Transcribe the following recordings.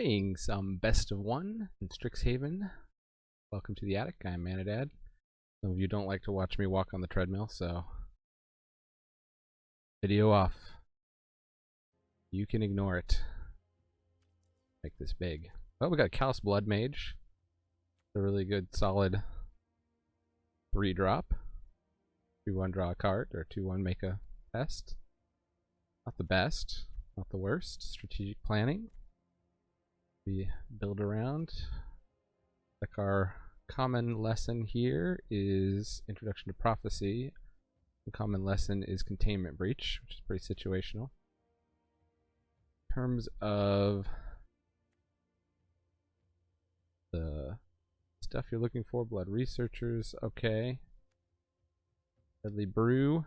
playing some best of one in Strixhaven. Welcome to the attic. I'm Manadad. Some of you don't like to watch me walk on the treadmill, so video off. You can ignore it. Make this big. Oh, we got a Callous Blood Mage. A really good, solid 3-drop. 2-1 draw a card, or 2-1 make a pest. Not the best, not the worst. Strategic planning. We build around. Like our common lesson here is Introduction to Prophecy. The common lesson is Containment Breach, which is pretty situational. In terms of the stuff you're looking for, Blood Researchers, okay. Deadly Brew.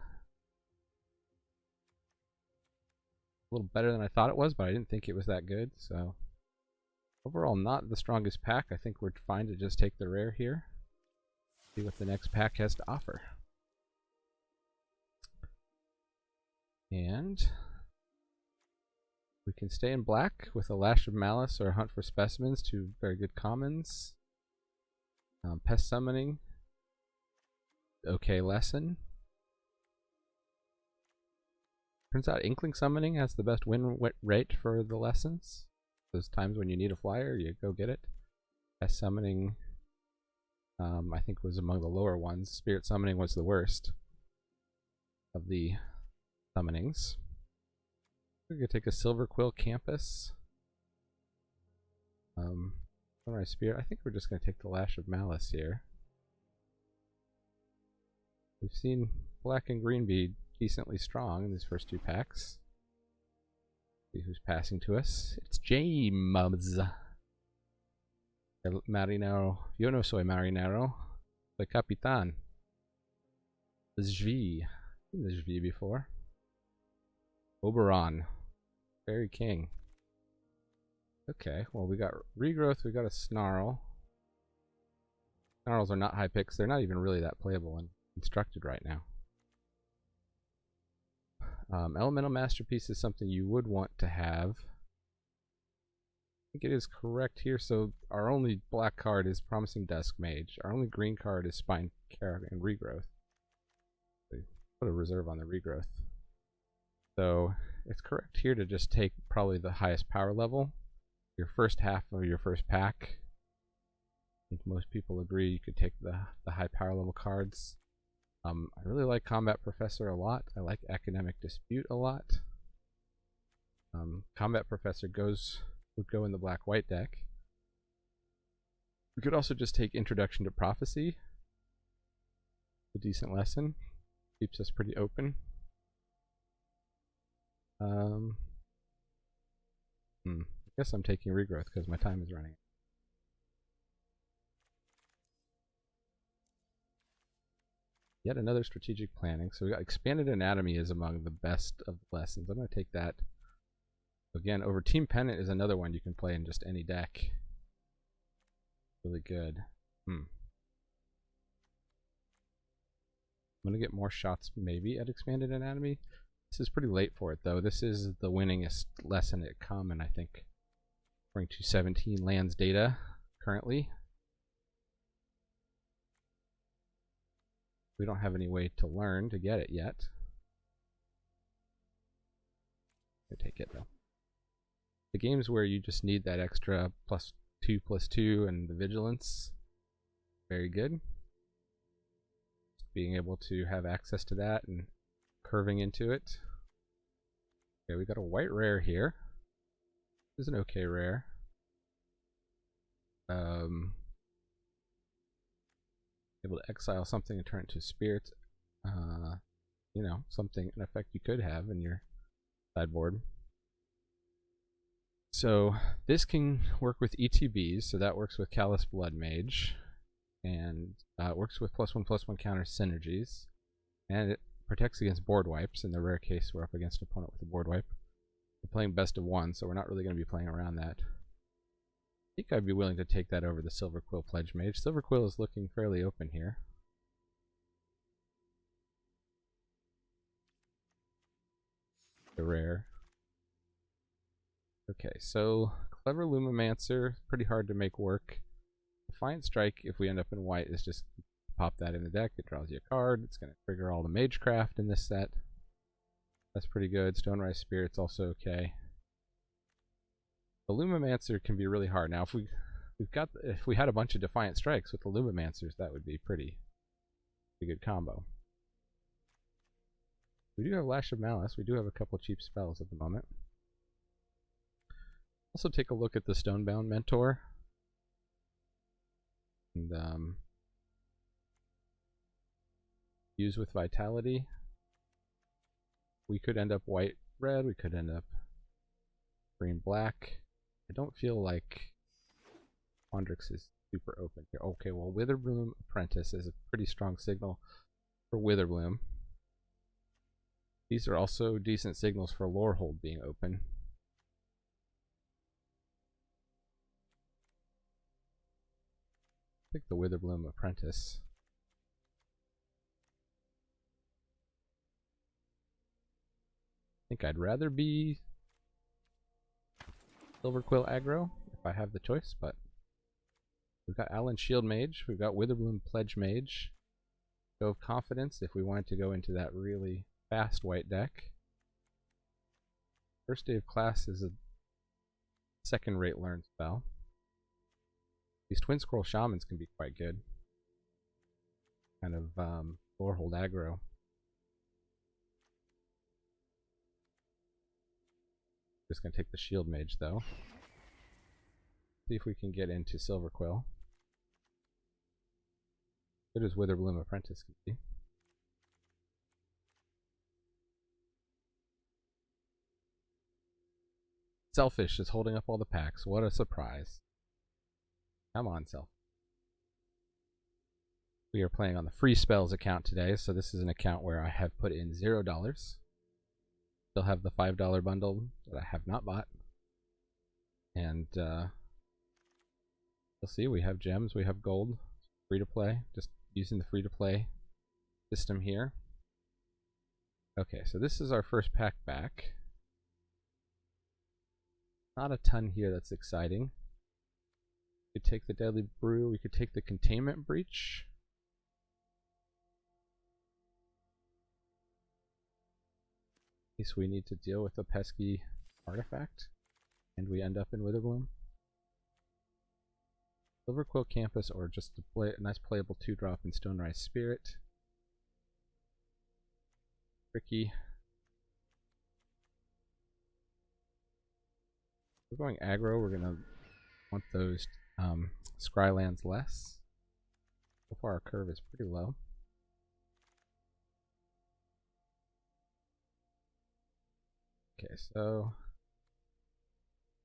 A little better than I thought it was, but I didn't think it was that good, so overall not the strongest pack. I think we're fine to just take the rare here. See what the next pack has to offer. And we can stay in black with a Lash of Malice or Hunt for Specimens, two very good commons. Pest Summoning, okay lesson. Turns out Inkling Summoning has the best win rate for the lessons. Those times when you need a flyer, you go get it. Pest Summoning, I think, was among the lower ones. Spirit Summoning was the worst of the summonings. We're going to take a Silverquill Campus. Sunrise Spirit. I think we're just going to take the Lash of Malice here. We've seen black and green be decently strong in these first two packs. See who's passing to us. It's James. El Marinero. Yo no soy marinero. Soy capitán. Zvi. I've seen the Zvi before. Oberon. Fairy King. Okay, well, we got Regrowth, we got a Snarl. Snarls are not high picks. They're not even really that playable and constructed right now. Elemental Masterpiece is something you would want to have. I think it is correct here. So our only black card is Promising Dusk Mage. Our only green card is Spine Carrot and Regrowth. So put a reserve on the Regrowth. So it's correct here to just take probably the highest power level. Your first half of your first pack. I think most people agree you could take the high power level cards. I really like Combat Professor a lot. I like Academic Dispute a lot. Combat Professor would go in the black-white deck. We could also just take Introduction to Prophecy. A decent lesson. Keeps us pretty open. I guess I'm taking Regrowth because my time is running. Yet another strategic planning. So we got Expanded Anatomy is among the best of the lessons. I'm going to take that. Again, over Team Pennant is another one you can play in just any deck. Really good. I'm going to get more shots maybe at Expanded Anatomy. This is pretty late for it though. This is the winningest lesson at Common, I think. According to 17 lands data currently. We don't have any way to learn to get it yet. I'll take it though. The games where you just need that extra +2/+2 and the vigilance, very good. Being able to have access to that and curving into it. Okay, we got a white rare here. This is an okay rare. Able to exile something and turn it to spirit. You know, something, an effect you could have in your sideboard. So this can work with ETBs, so that works with Callous Blood Mage, and it works with +1/+1 counter synergies, and it protects against board wipes. In the rare case we're up against an opponent with a board wipe. We're playing best of one, so we're not really going to be playing around that. I think I'd be willing to take that over the Silverquill Pledge Mage. Silverquill is looking fairly open here. The rare. Okay, so Clever Lumimancer, pretty hard to make work. Defiant Strike, if we end up in white, is just pop that in the deck. It draws you a card. It's going to trigger all the Magecraft in this set. That's pretty good. Stonerise Spirit's also okay. The Lumimancer can be really hard. Now, if we had a bunch of Defiant Strikes with the Lumimancers, that would be pretty good combo. We do have Lash of Malice. We do have a couple cheap spells at the moment. Also take a look at the Stonebound Mentor. And use with Vitality. We could end up white-red. We could end up green-black. I don't feel like Quandrix is super open here. Okay, well, Witherbloom Apprentice is a pretty strong signal for Witherbloom. These are also decent signals for Lorehold being open. I think the Witherbloom Apprentice. I think I'd rather be Silverquill aggro if I have the choice, but we've got Allen Shield Mage, we've got Witherbloom Pledge Mage, Go of Confidence if we wanted to go into that really fast white deck. First Day of Class is a second-rate learn spell. These Twin Scroll Shamans can be quite good. Kind of Lorehold aggro. Just gonna take the Shield Mage though. See if we can get into Silverquill. Good as Witherbloom Apprentice can be. Selfish is holding up all the packs. What a surprise. Come on, Self. We are playing on the Free Spells account today, so this is an account where I have put in $0. Still have the $5 bundle that I have not bought. And you'll see we have gems, we have gold. Free to play. Just using the free to play system here. Okay, so this is our first pack back. Not a ton here that's exciting. We could take the Deadly Brew, we could take the Containment Breach. In case we need to deal with a pesky artifact, and we end up in Witherbloom. Silverquill Campus, or just a nice playable 2-drop in Stonerise Spirit. Tricky. We're going aggro, we're gonna want those Scrylands less. So far our curve is pretty low. Okay, so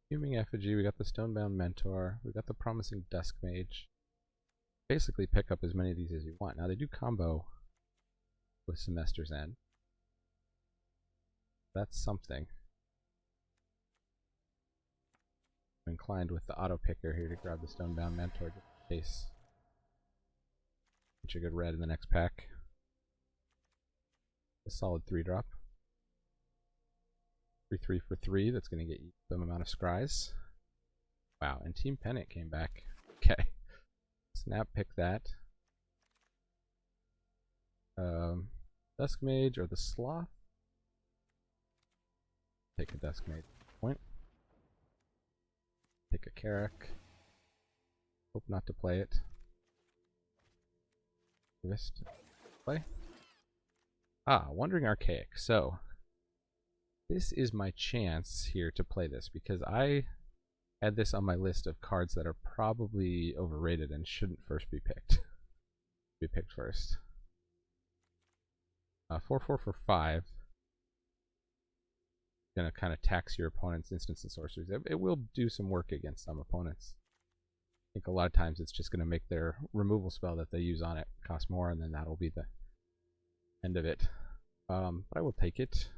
Fuming Effigy, we got the Stonebound Mentor, we got the Promising Dusk Mage. Basically pick up as many of these as you want. Now they do combo with Semester's End. That's something. I'm inclined with the auto picker here to grab the Stonebound Mentor just in case. Get a good red in the next pack. A solid 3-drop. 3 for 3, that's going to get you some amount of scries. Wow, and Team Pennant came back. Okay. Snap pick that. Dusk Mage or the Sloth. Take a Dusk Mage point. Take a Carrack. Hope not to play it. Wrist. Play. Wandering Archaic. So this is my chance here to play this because I had this on my list of cards that are probably overrated and shouldn't first be picked. Be picked first. 4/4 for 5. Gonna kind of tax your opponent's instants and sorceries. It will do some work against some opponents. I think a lot of times it's just gonna make their removal spell that they use on it cost more, and then that'll be the end of it. But I will take it.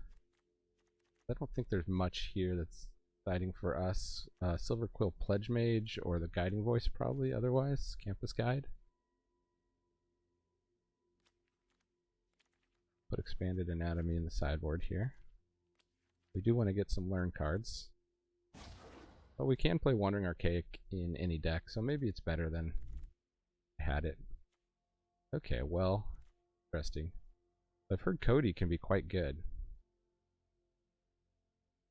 I don't think there's much here that's exciting for us. Silverquill Pledge Mage or the Guiding Voice probably otherwise. Campus Guide. Put Expanded Anatomy in the sideboard here. We do want to get some learn cards. But we can play Wandering Archaic in any deck, so maybe it's better than I had it. Okay, well, interesting. I've heard Cody can be quite good.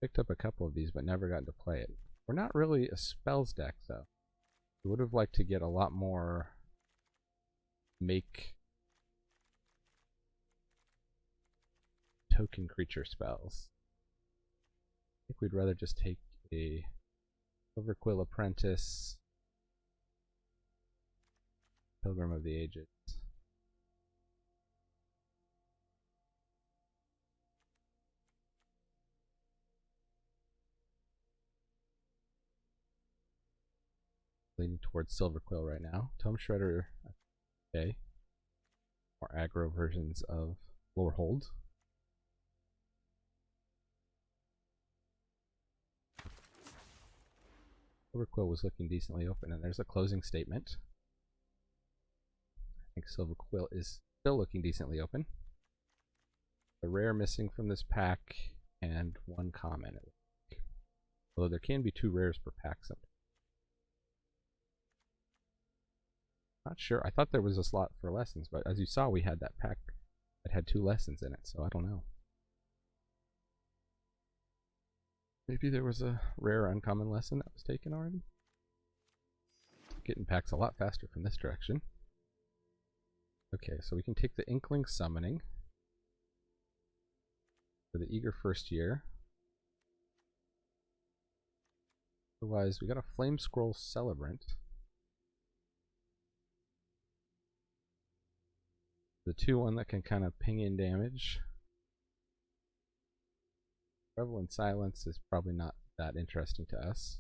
Picked up a couple of these, but never gotten to play it. We're not really a spells deck, though. We would have liked to get a lot more make token creature spells. I think we'd rather just take a Silverquill Apprentice, Pilgrim of the Ages. Leaning towards Silverquill right now. Tome Shredder, okay. More aggro versions of Lorehold. Silverquill was looking decently open, and there's a closing statement. I think Silverquill is still looking decently open. A rare missing from this pack, and one common. Although there can be 2 rares per pack sometimes. Not sure. I thought there was a slot for lessons, but as you saw, we had that pack that had 2 lessons in it, so I don't know. Maybe there was a rare uncommon lesson that was taken already. Getting packs a lot faster from this direction. Okay, so we can take the Inkling Summoning for the Eager First Year. Otherwise, we got a Flame Scroll Celebrant. The 2-1 that can kind of ping in damage. Prevalent Silence is probably not that interesting to us.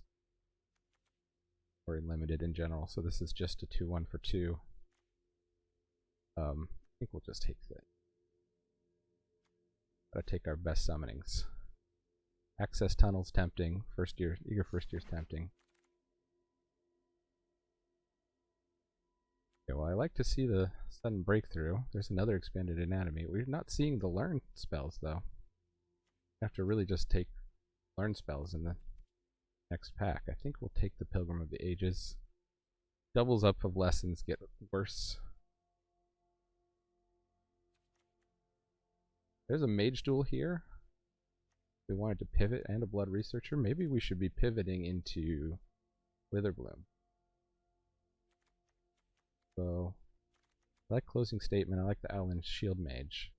Or limited in general, so this is just a 2-1 for 2. I think we'll just take it. Gotta take our best summonings. Access Tunnel's tempting. Eager First Year's tempting. Okay, well, I like to see the sudden breakthrough. There's another Expanded Anatomy. We're not seeing the learn spells, though. We have to really just take learn spells in the next pack. I think we'll take the Pilgrim of the Ages. Doubles up of lessons get worse. There's a Mage Duel here. We wanted to pivot and a Blood Researcher. Maybe we should be pivoting into Witherbloom. So, I like Closing Statement. I like the Owlin Shield Mage.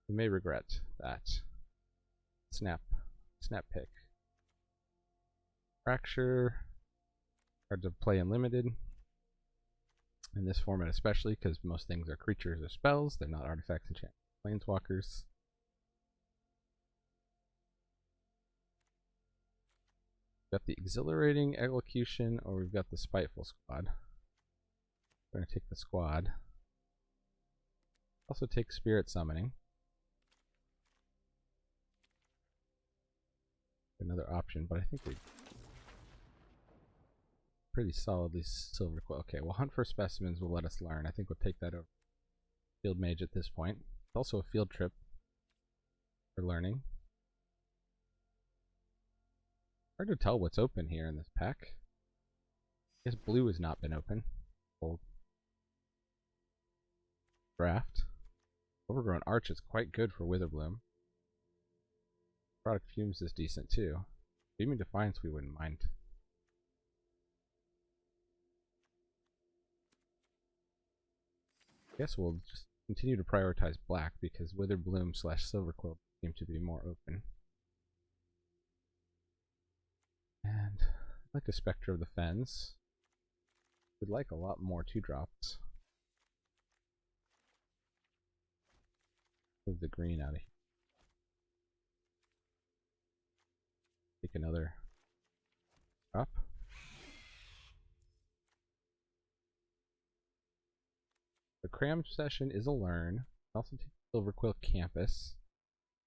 We may regret that. Snap pick. Fracture. Hard to play unlimited. In this format especially, because most things are creatures or spells. They're not artifacts, enchantments, planeswalkers. We've got the Exhilarating Elocution, or we've got the Spiteful Squad. We're going to take the Squad. Also take Spirit Summoning. Another option, but I think we pretty solidly Silverquill. Okay, well, Hunt for Specimens will let us learn. I think we'll take that over Field Mage at this point. It's also a field trip for learning. Hard to tell what's open here in this pack. I guess blue has not been open. Old draft. Overgrown Arch is quite good for Witherbloom. Product Fumes is decent too. Beaming Defiance we wouldn't mind. I guess we'll just continue to prioritize black because Witherbloom / Silverquill seem to be more open. And I like a Spectre of the Fens. Would like a lot more 2-drops. Move the green out of here. Take another drop. The Cram Session is a learn. Also take Silverquill Campus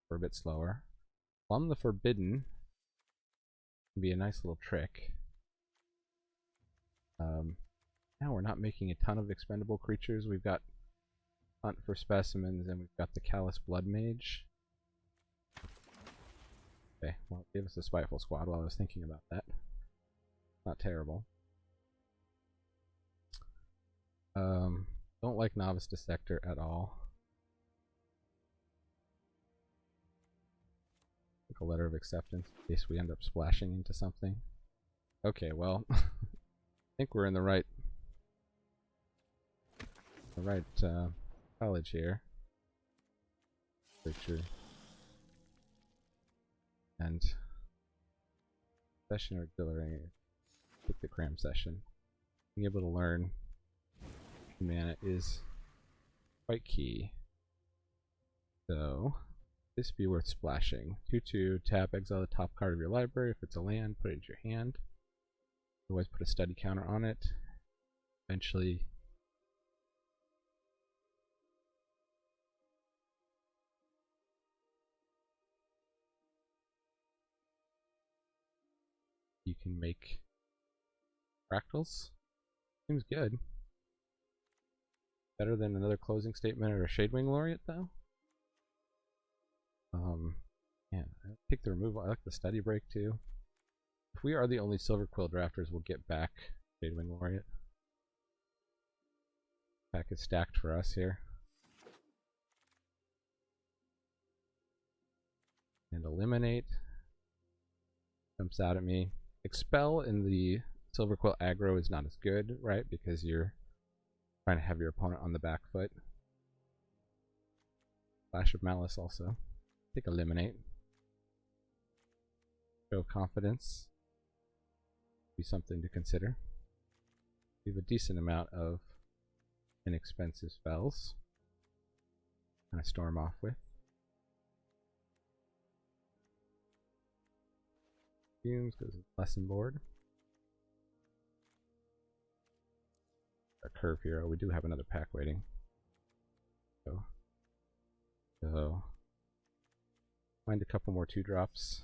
for a bit slower. Plumb the Forbidden can be a nice little trick. Now we're not making a ton of expendable creatures. We've got hunt for specimens, and we've got the Callous Blood Mage. Okay, well, it gave us a Spiteful Squad while I was thinking about that. Not terrible. Don't like Novice Dissector at all. Like a letter of acceptance in case we end up splashing into something. Okay, well, I think we're in the right college here. Picture. And session auxiliary. Pick the cram session. Being able to learn mana is quite key. So this be worth splashing. 2/2, tap, exile the top card of your library. If it's a land, put it into your hand. Otherwise put a study counter on it. Eventually you can make fractals. Seems good. Better than another closing statement or a Shadewing Laureate, though. Yeah, I take the removal. I like the study break too. If we are the only Silverquill drafters, we'll get back Shadewing Laureate. Pack is stacked for us here. And eliminate jumps out at me. Expel in the Silverquill aggro is not as good, right? Because you're trying to have your opponent on the back foot. Flash of Malice also. Take eliminate. Show of confidence. Be something to consider. We have a decent amount of inexpensive spells. Kind of storm off with. Fumes goes lesson board. A curve here. Oh, we do have another pack waiting. So find a couple more 2-drops.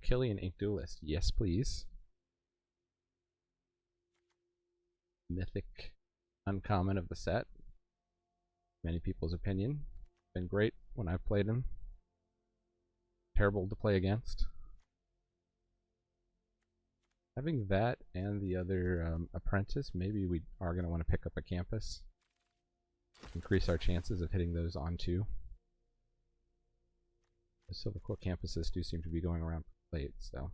Killian Ink Duelist. Yes, please. Mythic uncommon of the set. Many people's opinion. Been great when I've played him. Terrible to play against. Having that and the other apprentice, maybe we are going to want to pick up a campus. Increase our chances of hitting those on too. The Silverquill campuses do seem to be going around late, so.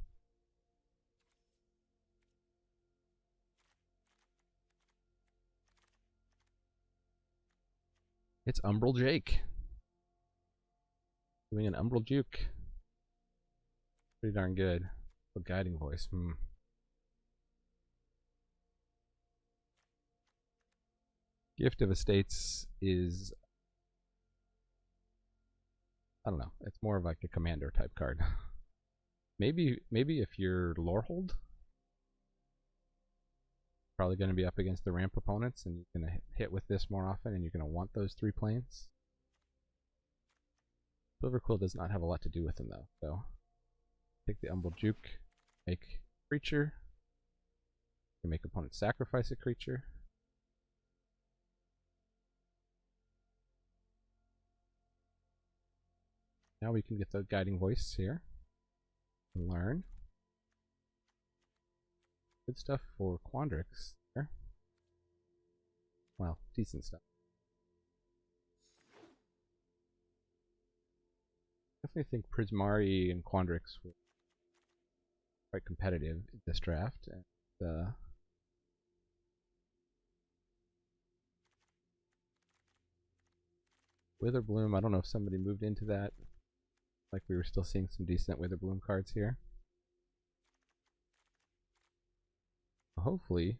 It's Umbral Jake. Doing an Umbral Juke. Pretty darn good. A guiding voice. Gift of Estates is, I don't know, it's more of like a commander type card. maybe if you're Lorehold, probably going to be up against the ramp opponents and you're going to hit with this more often and you're going to want those 3 planes. Silverquill does not have a lot to do with them though, so take the Umbral Juke, make creature, you can make opponent sacrifice a creature. Now we can get the guiding voice here and learn. Good stuff for Quandrix there. Well, decent stuff. Definitely think Prismari and Quandrix were quite competitive in this draft. And, Witherbloom, I don't know if somebody moved into that. Like we were still seeing some decent Witherbloom cards here. Hopefully,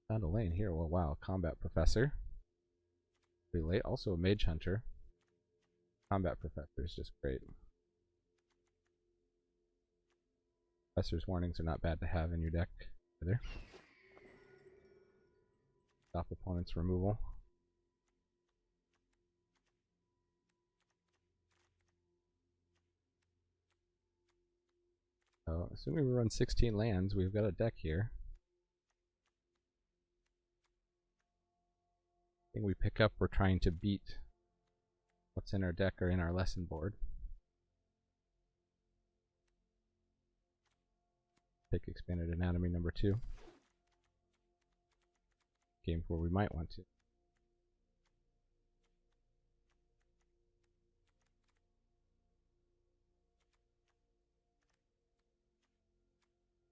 found a lane here. Well, wow, Combat Professor. Pretty late. Also a Mage Hunter. Combat Professor is just great. Professor's warnings are not bad to have in your deck either. Stop opponent's removal. So, assuming we run 16 lands, we've got a deck here. Anything we pick up, we're trying to beat what's in our deck or in our lesson board. Pick Expanded Anatomy number 2. Game where we might want to.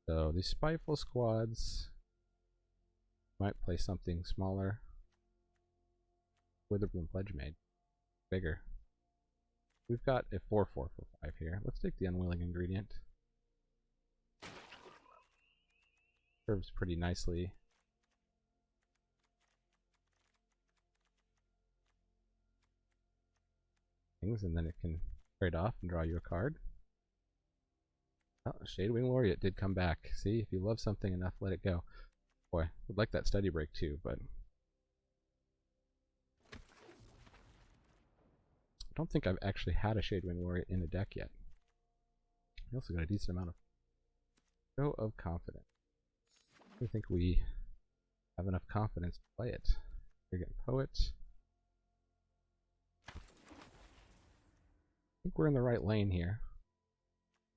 So these Spiteful squads might play something smaller. Witherbloom Pledge Maid. Bigger. We've got a 4/4 for 5 here. Let's take the Unwilling Ingredient. Serves pretty nicely. Things, and then it can trade off and draw you a card. Oh, Shadewing Laureate did come back. See, if you love something enough, let it go. Boy, would like that study break too, but I don't think I've actually had a Shadewing Laureate in a deck yet. I also got a decent amount of Show of Confidence. I think we have enough confidence to play it. We're getting Poet. I think we're in the right lane here.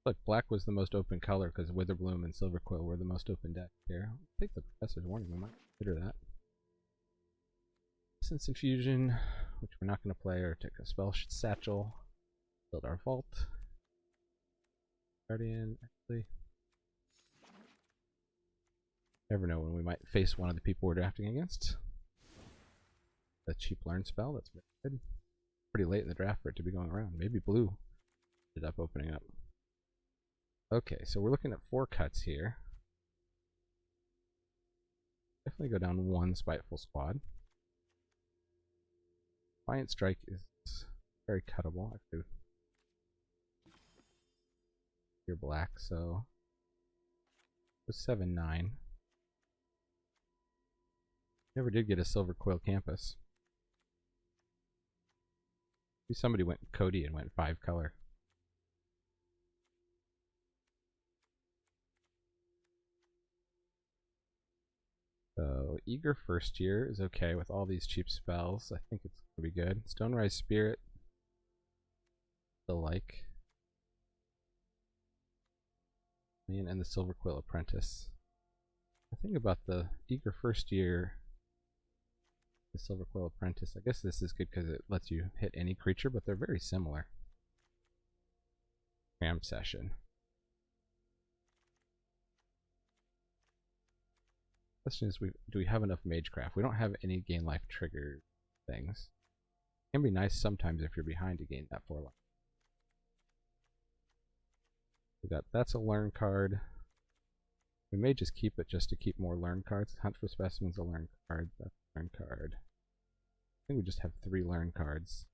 Look, black was the most open color because Witherbloom and Silverquill were the most open deck here. I'll take the Professor's Warning, we might consider that. Sense Infusion, which we're not going to play, or take a Spell Satchel. Build our Vault. Guardian, actually. Never know when we might face one of the people we're drafting against. A cheap Learn spell, that's good. Pretty late in the draft for it to be going around. Maybe blue ended up opening up. Okay, so we're looking at 4 cuts here. Definitely go down 1 Spiteful Squad. Defiant Strike is very cuttable. Actually, you're black, so it was 7/9. Never did get a Silverquill Campus. Maybe somebody went Cody and went 5 color. So Eager First Year is okay with all these cheap spells. I think it's gonna be good. Stonerise Spirit, still like. And the Silverquill Apprentice. The thing about the Eager First Year, the Silverquill Apprentice, I guess this is good because it lets you hit any creature, but they're very similar. Cram Session. Question is, do we have enough Magecraft? We don't have any gain life trigger things. It can be nice sometimes if you're behind to gain that 4 life. We got, that's a Learn card. We may just keep it just to keep more Learn cards. Hunt for Specimens, a Learn card. That's a Learn card. I think we just have 3 Learn cards.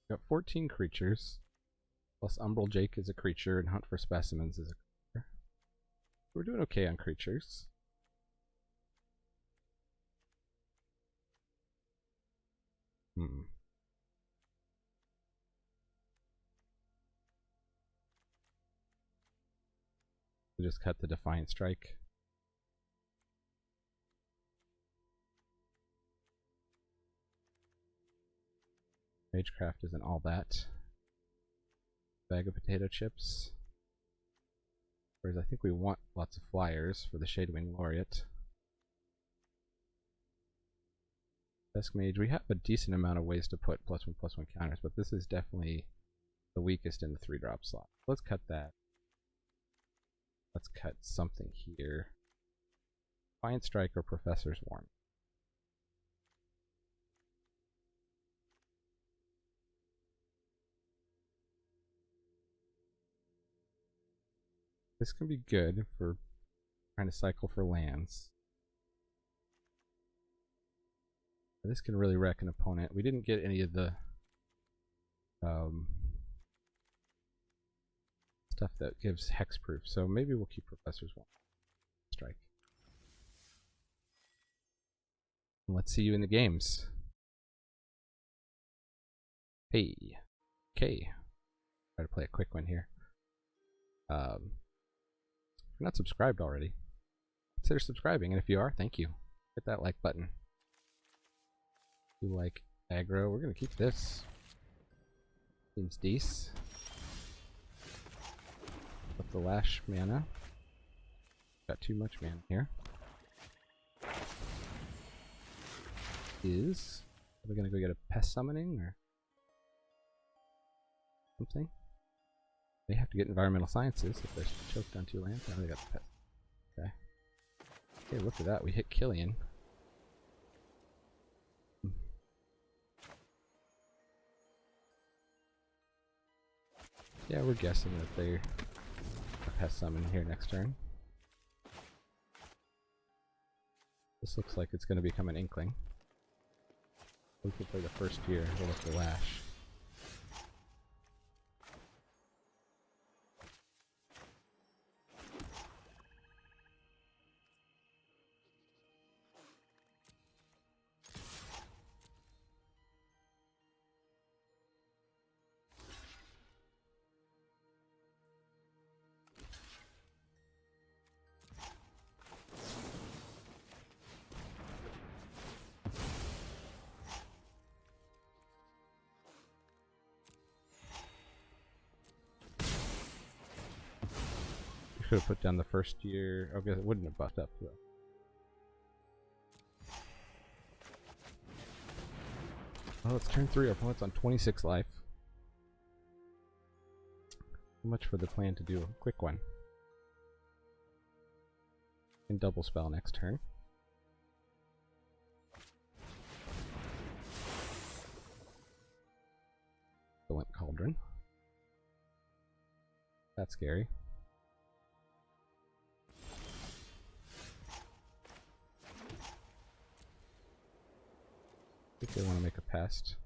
We got 14 creatures, plus Umbral Jake is a creature, and Hunt for Specimens is a creature. We're doing okay on creatures. We just cut the Defiant Strike. Magecraft isn't all that. Bag of potato chips. Whereas I think we want lots of flyers for the Shadewing Laureate. Dusk Mage, we have a decent amount of ways to put +1/+1 counters, but this is definitely the weakest in the 3-drop slot. Let's cut that. Let's cut something here. Defiant Strike or Professor's Warning. This can be good for trying to cycle for lands. This can really wreck an opponent. We didn't get any of the stuff that gives hexproof, so maybe we'll keep Professor's Warning. Strike. And let's see you in the games. Hey. Okay. Try to play a quick one here. If you're not subscribed already, consider subscribing, and if you are, thank you. Hit that like button. If you like aggro, we're gonna keep this. Seems decent. Up the lash mana. Got too much mana here. Are we gonna go get a pest summoning or something? They have to get environmental sciences if they're choked on 2 lands. Now they got the pest. Okay. Okay, look at that. We hit Killian. Yeah, we're guessing that they're a pest summon here next turn. This looks like it's going to become an Inkling. We can play the first year. We'll look the lash. Could have put down the first year. I guess it wouldn't have buffed up though. Well, it's turn 3. Our opponent's on 26 life. So much for the plan to do a quick one. And double spell next turn. Silent Cauldron. That's scary. I think they want to make a pest.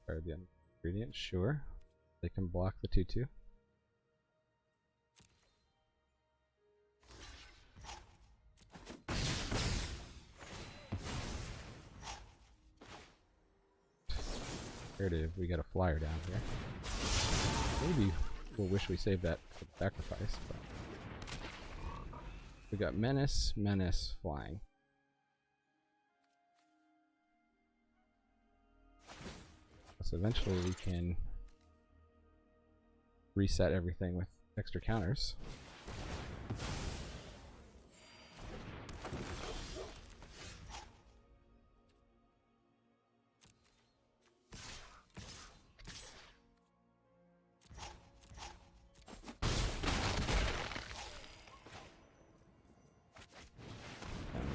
Or the ingredient, sure. They can block the 2/2. Imperative, we got a flyer down here. Maybe we'll wish we saved that for the sacrifice, but we got Menace, Menace, Flying. So eventually we can reset everything with extra counters.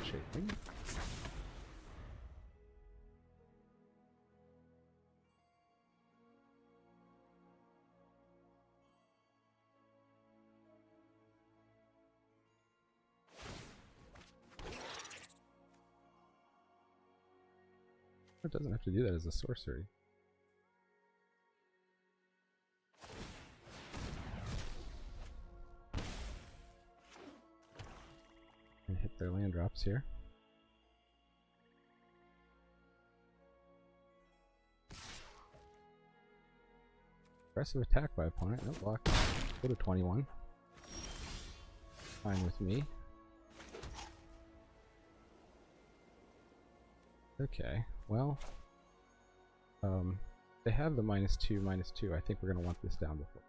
Shaping. It doesn't have to do that as a sorcery. And hit their land drops here. Aggressive attack by opponent, no block. Go to 21. Fine with me. Okay, well, they have the -2/-2. I think we're gonna want this down before.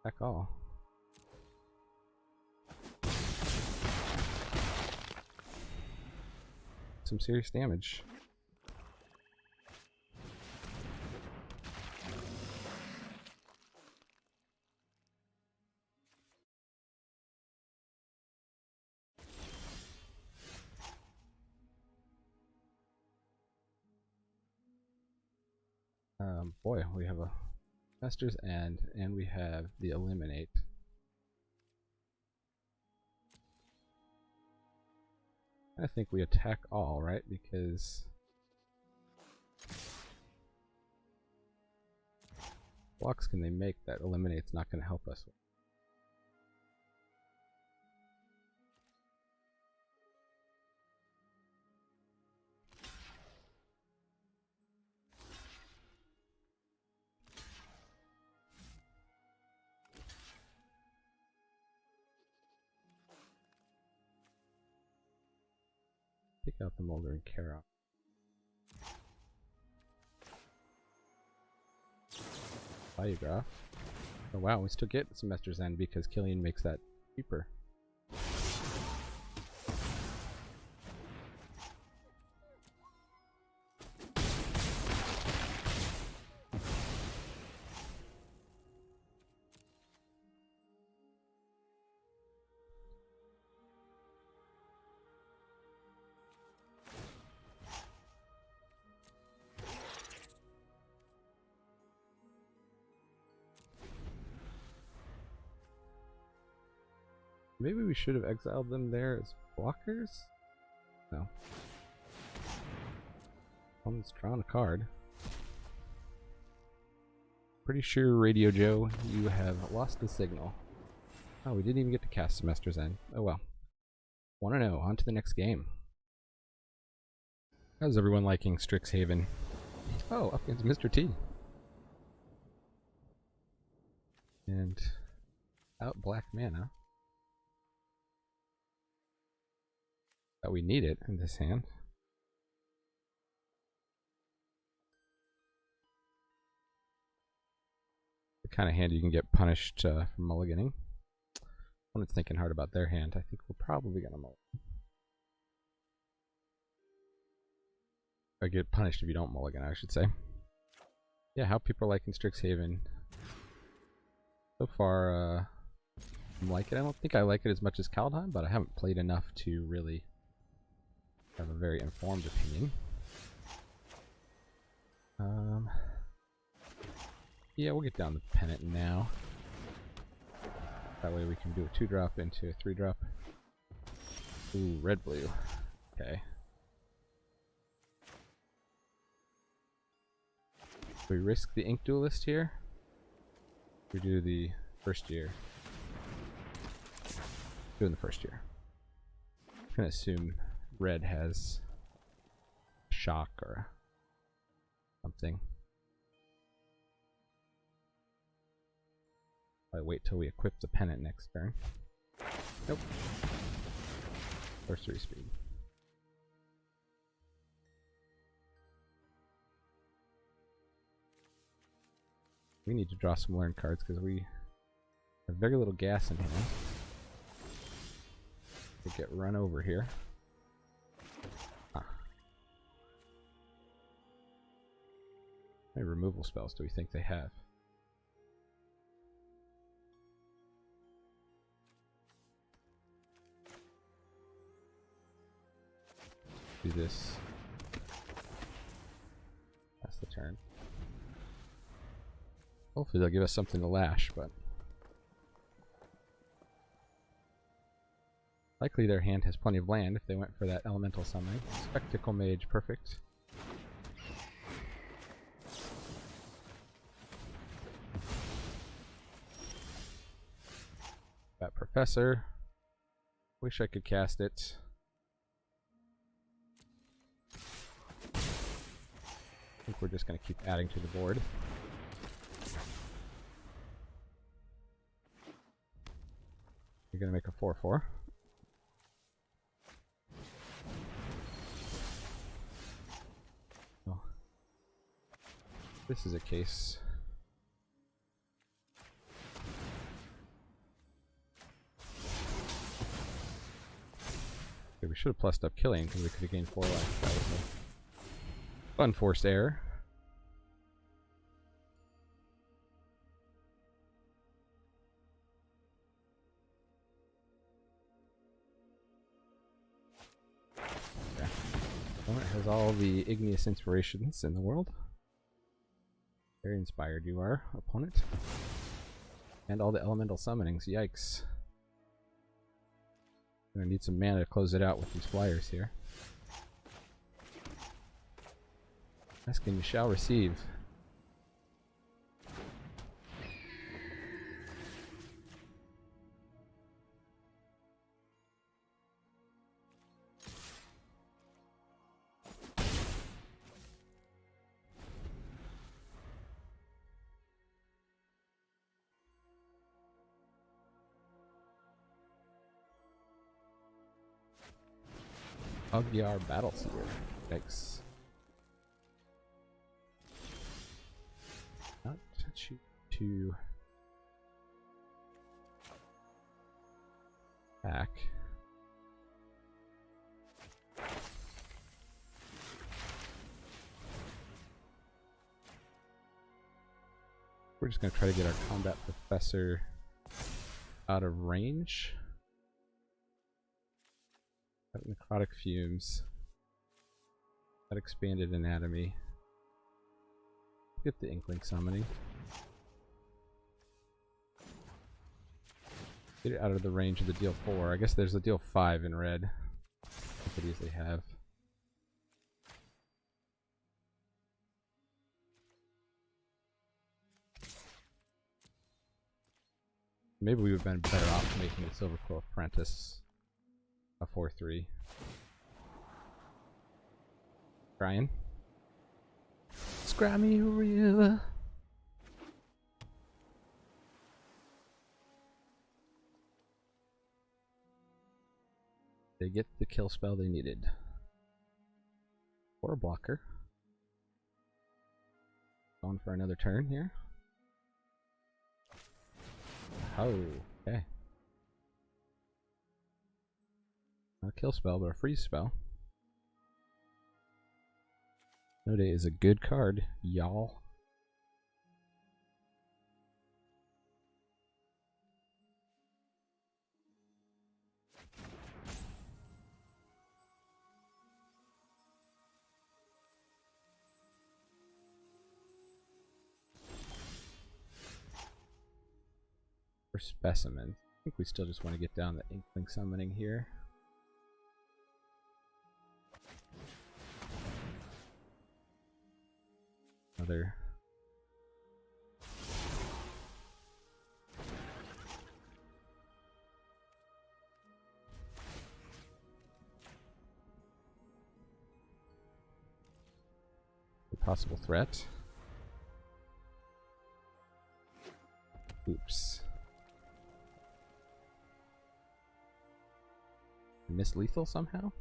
Heck all. Some serious damage. Boy, we have a Master's End, and we have the Eliminate. I think we attack all, right? Because blocks can they make that eliminate's not going to help us? Take out the Molder and Kara. Biograph. Oh wow, we still get Semester's End because Killian makes that cheaper. Maybe we should have exiled them there as blockers? No. Someone's drawn a card. Pretty sure, Radio Joe, you have lost the signal. Oh, we didn't even get to cast Semester's End. Oh well. 1-0, on to the next game. How's everyone liking Strixhaven? Oh, up against Mr. T. And out black mana. That we need it in this hand. The kind of hand you can get punished for mulliganing. When it's thinking hard about their hand, I think we're probably gonna mulligan. Or get punished if you don't mulligan, I should say. Yeah, how people are liking Strixhaven. So far, I like it. I don't think I like it as much as Kaldheim, but I haven't played enough to really have a very informed opinion. Yeah, we'll get down the pennant now. That way we can do a 2-drop into a 3-drop. Ooh, red-blue. Okay. We risk the Ink Duelist here. We do the first year. Doing the first year. I'm gonna assume red has shock or something. I wait till we equip the pennant next turn. Nope. Sorcery speed. We need to draw some learn cards because we have very little gas in hand. We get run over here. Ah. How many removal spells do we think they have? Do this. That's the turn. Hopefully they'll give us something to lash, but likely their hand has plenty of land if they went for that elemental summoning. Spectacle Mage, perfect. That Professor. Wish I could cast it. I think we're just going to keep adding to the board. You're going to make a 4/4. Oh. This is a case. Okay, we should have plussed up Killian because we could have gained 4 life. That was a unforced error. Opponent has all the igneous inspirations in the world. Very inspired you are, opponent. And all the elemental summonings, yikes. Gonna need some mana to close it out with these flyers here. Asking you shall receive. Ugyar Battleseer. Yikes. Not touch you to back. We're just going to try to get our combat professor out of range. Got necrotic fumes. Got expanded anatomy. Get the inkling summoning. Get it out of the range of the deal 4. I guess there's a deal 5 in red. I could easily have. Maybe we would have been better off making the Silverquill Apprentice a 4-3. Brian? Scrammy River. They get the kill spell they needed. Or a blocker. Going for another turn here. Oh, okay. Not a kill spell, but a freeze spell. No Day is a good card, y'all. For specimens, I think we still just want to get down the inkling summoning here. Another possible threat. Oops. Miss lethal somehow?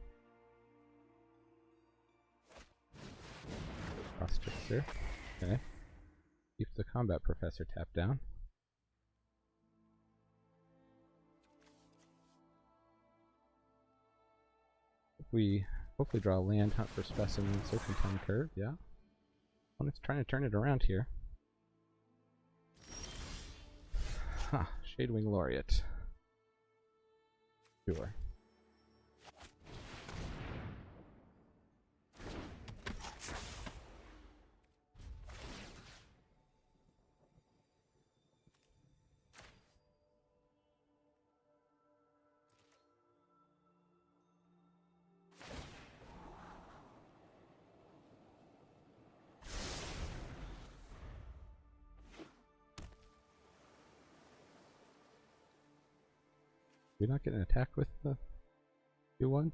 Cross trickster. Okay. Keep the combat professor tapped down. If we hopefully draw a land, hunt for specimen, serpentine curve, yeah. Opponent's trying to turn it around here. Huh, Shadewing Laureate. Sure. We're not getting attacked with the U1?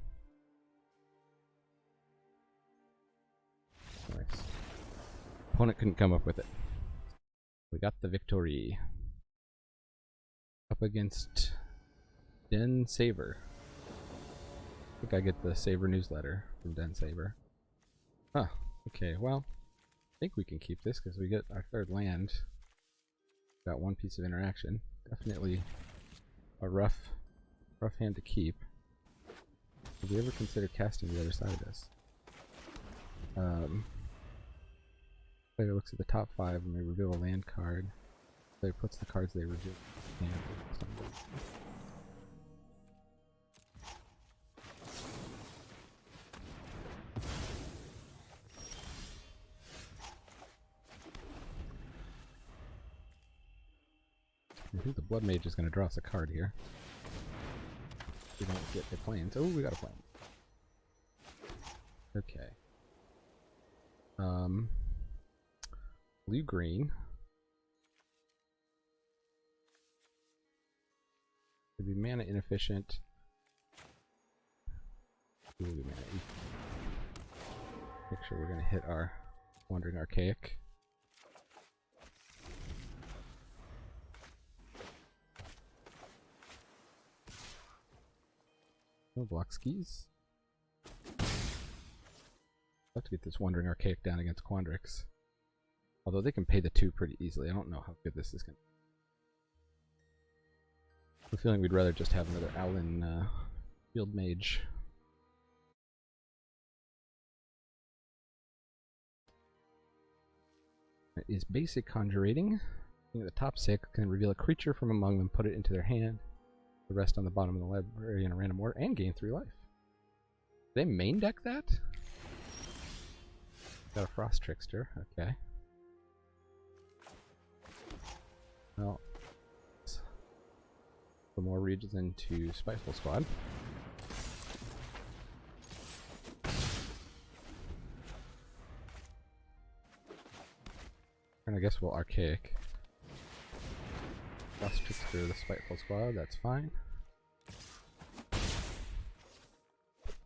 Nice. Opponent couldn't come up with it. We got the victory. Up against Den Saber. I think I get the Saber newsletter from Den Saber. Huh. Okay, well, I think we can keep this because we get our third land. Got one piece of interaction. Definitely a rough hand to keep. Did we ever consider casting the other side of this? Player looks at the top 5 and they reveal a land card. Player puts the cards they reveal. I think the Blood Mage is going to draw us a card here. We don't get the planes. Oh, we got a plane. Okay. Blue green. Could be mana inefficient. Ooh, mana. Make sure we're gonna hit our Wandering Archaic. No block skis. I'll have to get this Wandering Archaic down against Quandrix. Although they can pay the 2 pretty easily. I don't know how good this is going to be. I'm feeling we'd rather just have another Owlin Field Mage. It is basic conjurating. The top 6 can reveal a creature from among them, put it into their hand. The rest on the bottom of the library in a random order, and gain 3 life. They main deck that? Got a Frost Trickster, okay. Well, put more regions into Spiteful Squad. And I guess we'll Archaic. Frost Trickster the Spiteful Squad, that's fine.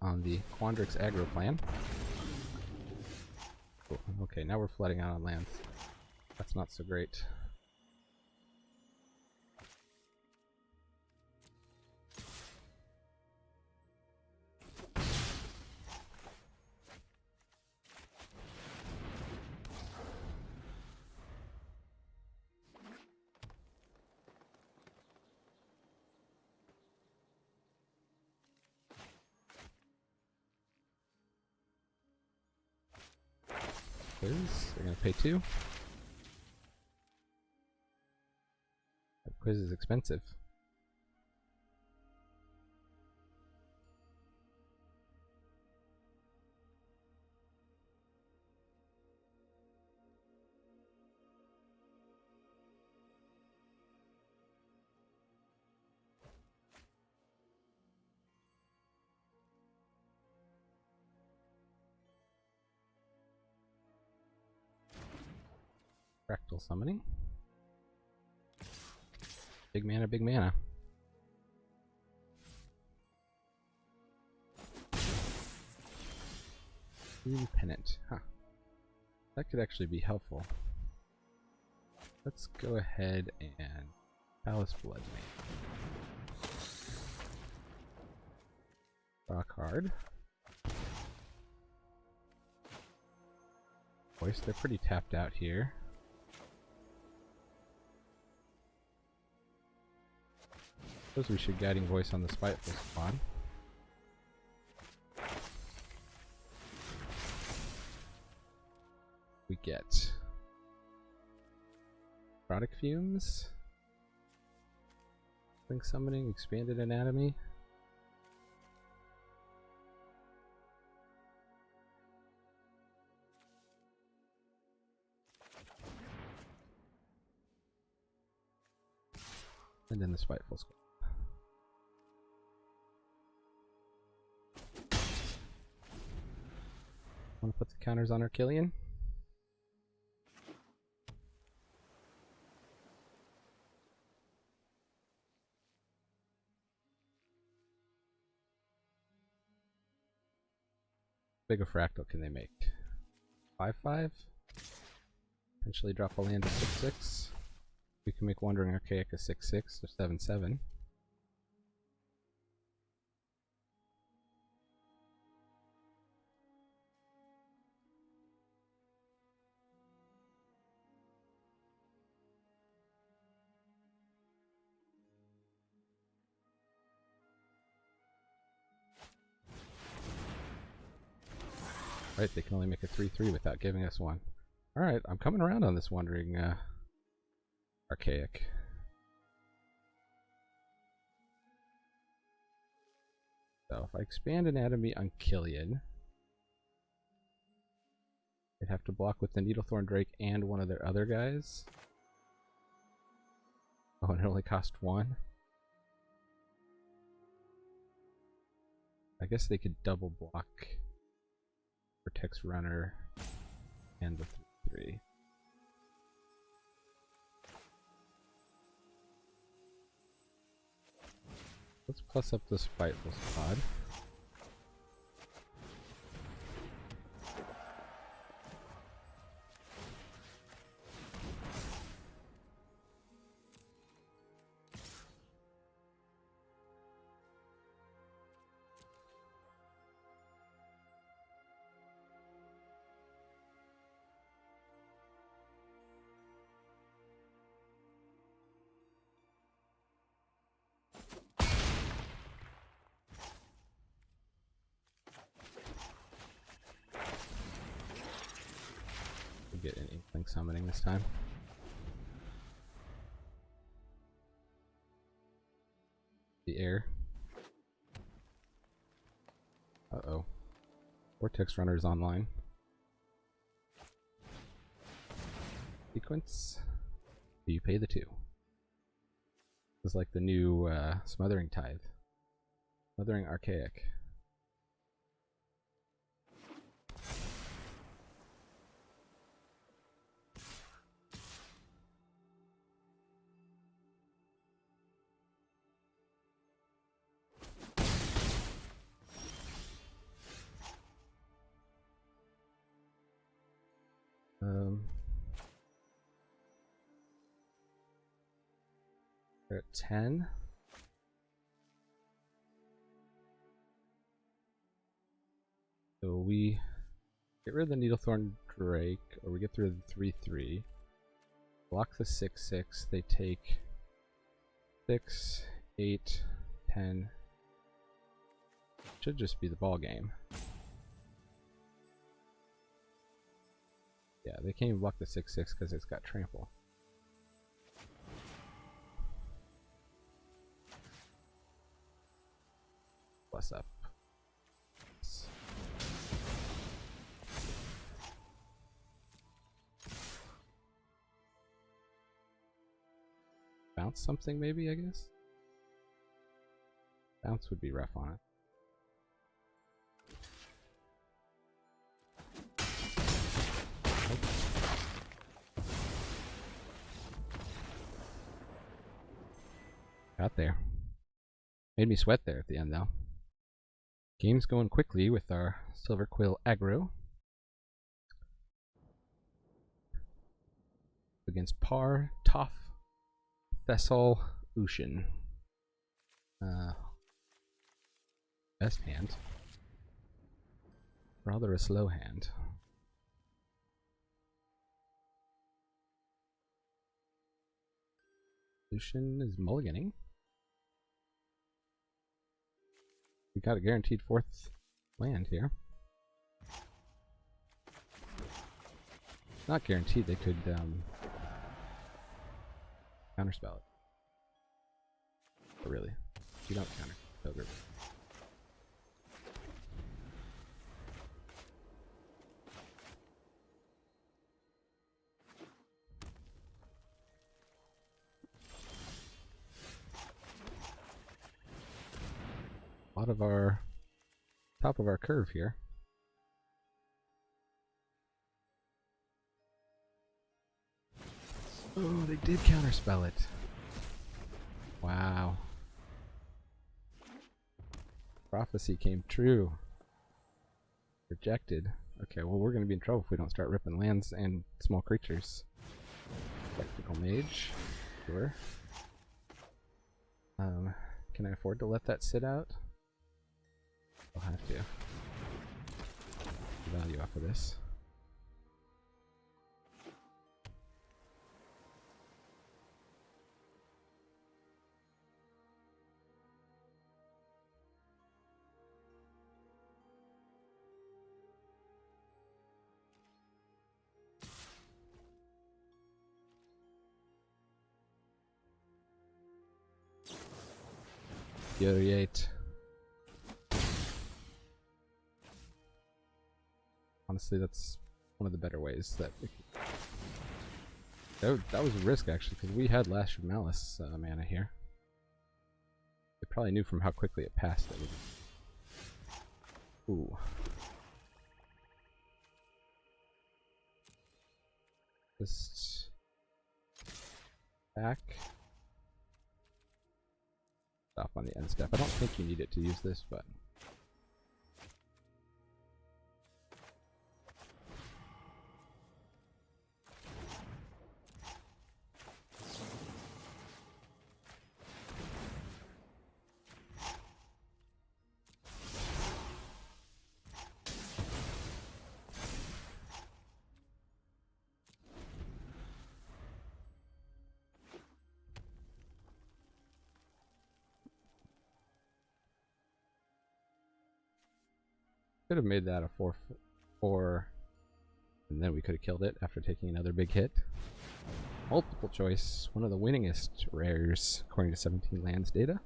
On the Quandrix aggro plan. Cool. Okay, now we're flooding out on lands. That's not so great. Quiz, they're gonna pay 2. That quiz is expensive. Fractal Summoning. Big mana, big mana. Pennant, huh. That could actually be helpful. Let's go ahead and Palace Blood Mane. Draw a card. Voice, they're pretty tapped out here. Suppose we should Guiding Voice on the Spiteful Squad. We get Product Fumes, Link Summoning, Expanded Anatomy. And then the Spiteful Squad. Want to put the counters on Archillion? Big a fractal can they make? 5/5? Potentially drop a land to 6/6. We can make Wandering Archaic a 6/6 or 7/7. Right, they can only make a 3/3 without giving us one. Alright, I'm coming around on this Wandering Archaic. So if I expand Anatomy on Killian, they'd have to block with the Needlethorn Drake and one of their other guys. Oh, and it only cost 1. I guess they could double block Protects Runner and the 3/3. Let's plus up the Spiteful Squad. think summoning this time. The air. Uh-oh. Vortex Runner is online. Sequence. Do you pay the 2? It's like the new Smothering Tithe. Smothering Archaic. We're at 10. So we get rid of the Needlethorn Drake, or we get through the 3/3. Block the 6/6. They take 6, 8, 10. Should just be the ball game. Yeah, they can't even block the 6/6 because it's got trample. Plus up. Bounce something maybe, I guess? Bounce would be rough on it. Got there. Made me sweat there at the end though. Game's going quickly with our Silverquill aggro. Against Par, Toff, Thessal, Ushin. Best hand. Rather a slow hand. Ushin is mulliganing. We got a guaranteed 4th land here. Not guaranteed, they could counterspell it. But really, you don't counterspell it. A lot of our top of our curve here. Oh, they did counterspell it. Wow. Prophecy came true. Rejected. Okay, well we're gonna be in trouble if we don't start ripping lands and small creatures. Spectacle Mage. Sure. Can I afford to let that sit out? I'll have to. Value off of this. Infuriate. Honestly, that's one of the better ways that we could... that was a risk, actually, because we had Lash of Malice mana here. They probably knew from how quickly it passed that we... Ooh. Just... back. Stop on the end step. I don't think you need it to use this, but... Could have made that a 4/4 And then we could have killed it after taking another big hit. Multiple choice, one of the winningest rares according to 17 Lands data.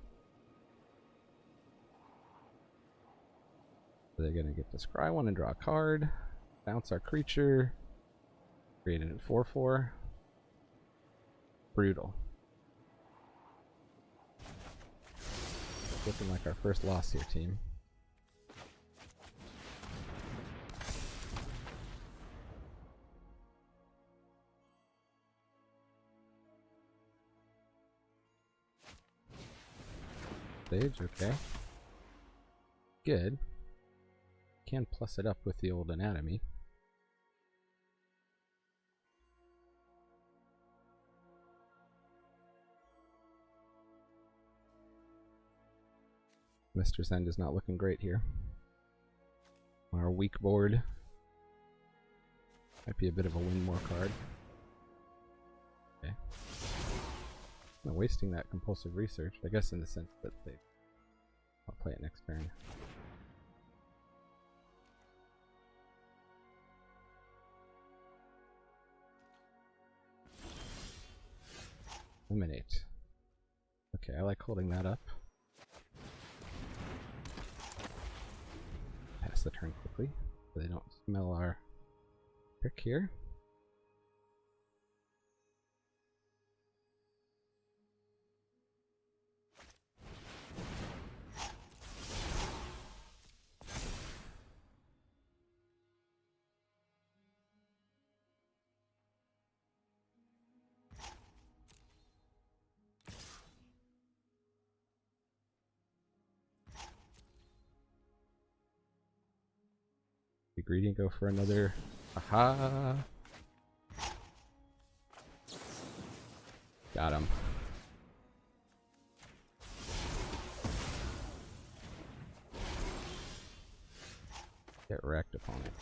So they're gonna get to scry one and draw a card, bounce our creature, create it at 4/4. Brutal. Looking like our first loss here, team. Stage, okay. Good. Can plus it up with the old anatomy. Mr. Zend is not looking great here. Our weak board might be a bit of a win more card. Okay. Not wasting that compulsive research, I guess in the sense that I'll play it next turn. Eliminate. Okay, I like holding that up. Pass the turn quickly so they don't smell our pick here. Be greedy and go for another. Aha! Got him. Get wrecked, opponent.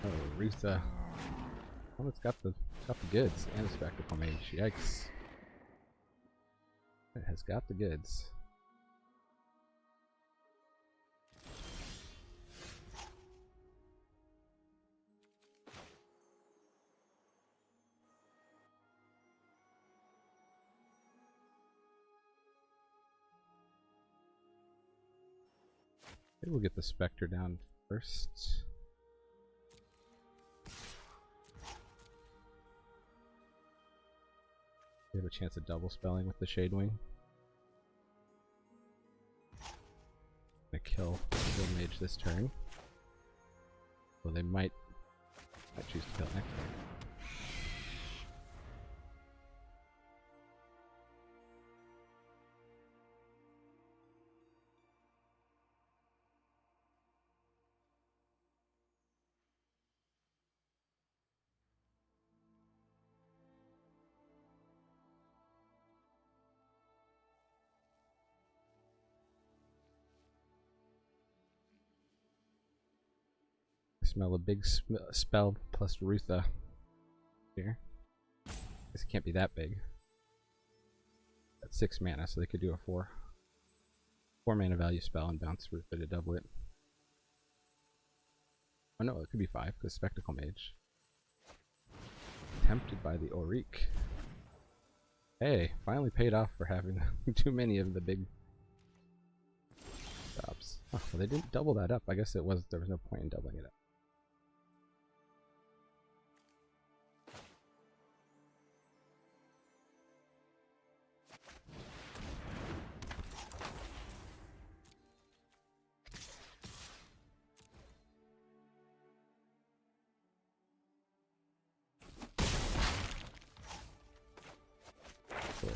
Oh, Rutha. Well, it's got the goods and a Spectacle Mage. Yikes. It has got the goods. Maybe we'll get the Spectre down first. We have a chance of double spelling with the Shadewing. Gonna kill the Mage this turn. So they might choose to kill next turn. Smell a big spell plus Rutha here. Guess it can't be that big. That's 6 mana, so they could do a 4 mana value spell and bounce Rutha to double it. Oh no, it could be 5 because Spectacle Mage. Tempted by the Auric. Hey, finally paid off for having too many of the big stops. Oh, well, they didn't double that up. I guess there was no point in doubling it up.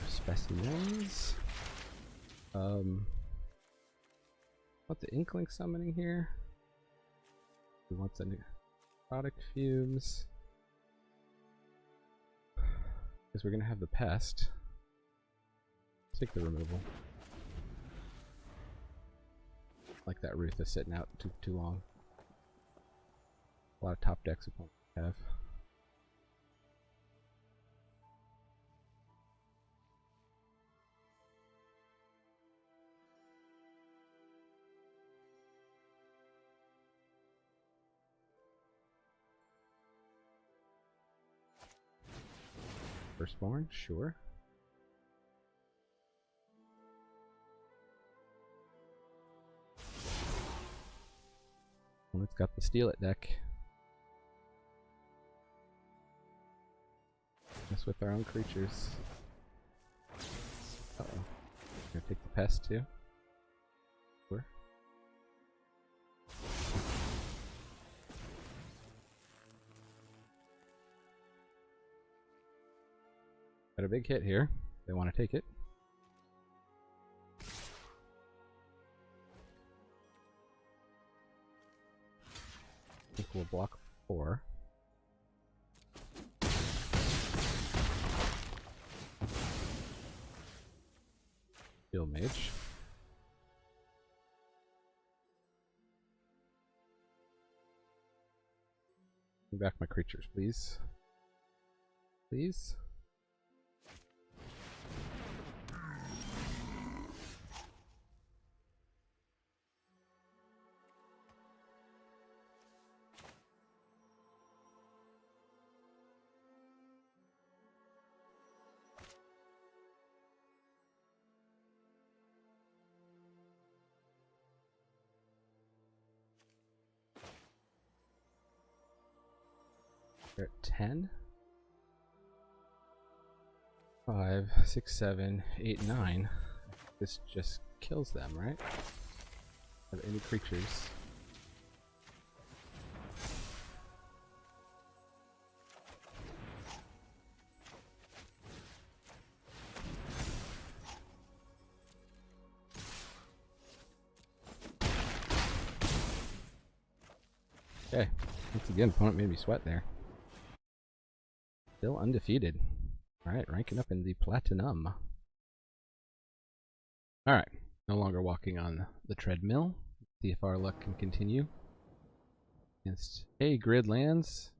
Specimens. Want the Inkling summoning here? We want the necrotic fumes. Because we're gonna have the pest. Take the removal. Like that Ruth is sitting out too long. A lot of top decks opponents have. Firstborn, sure. Well, it's got the Steal It deck. Mess with our own creatures. Uh oh. Gonna take the pest too. Sure. Got a big hit here. They want to take it. I think we'll block 4. Steel Mage. Bring back my creatures, please. Please. They're at 10. 5, 6, 7, 8, 9. This just kills them, right? Have any creatures? Okay. Once again, opponent made me sweat there. Still undefeated. Alright, ranking up in the Platinum. Alright, no longer walking on the treadmill. See if our luck can continue. Against Grid lands.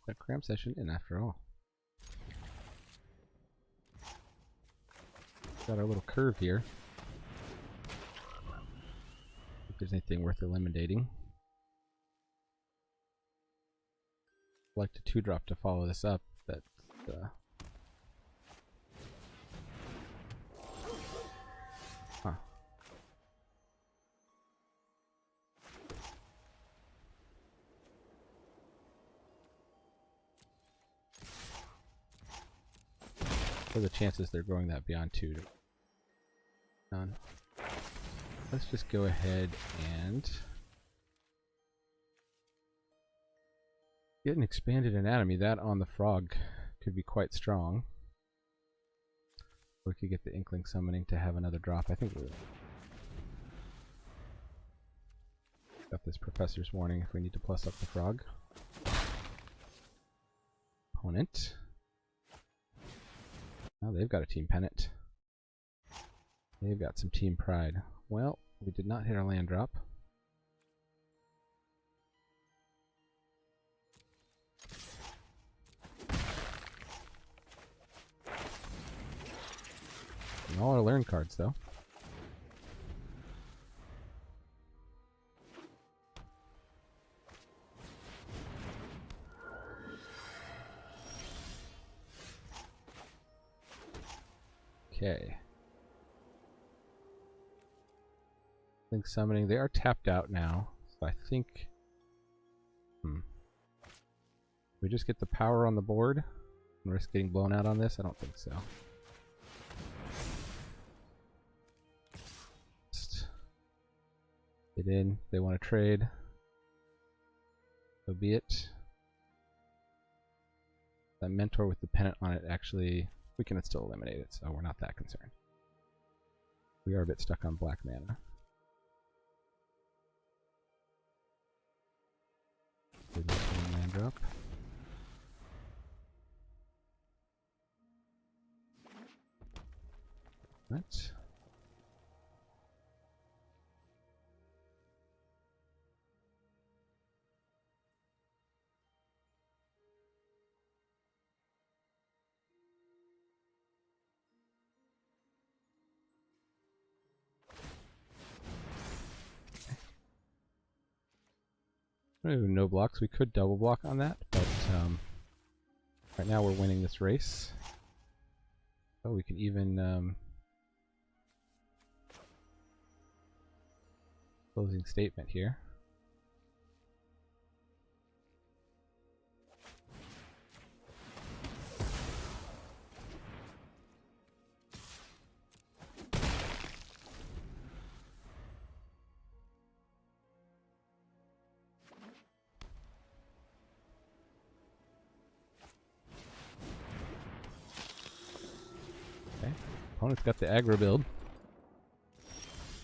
That cram session in after all. Got our little curve here. If there's anything worth eliminating. I'd like to 2-drop to follow this up. That's huh. What are the chances they're growing that beyond 2? None. Let's just go ahead and get an expanded anatomy. That on the frog could be quite strong. We could get the Inkling summoning to have another drop. I think we got this Professor's Warning if we need to plus up the frog. Opponent. Oh, they've got a Team Pennant. They've got some Team Pride. Well, we did not hit our land drop. And all our learn cards, though. Okay. Link summoning. They are tapped out now, so I think. We just get the power on the board and risk getting blown out on this? I don't think so. Just get in. They want to trade. So be it. That Mentor with the pennant on it, actually, we can still eliminate it, so we're not that concerned. We are a bit stuck on black mana. Land drop. Right. Ooh, no blocks. We could double block on that, but right now we're winning this race. Oh, we can even closing statement here. Opponent's got the aggro build.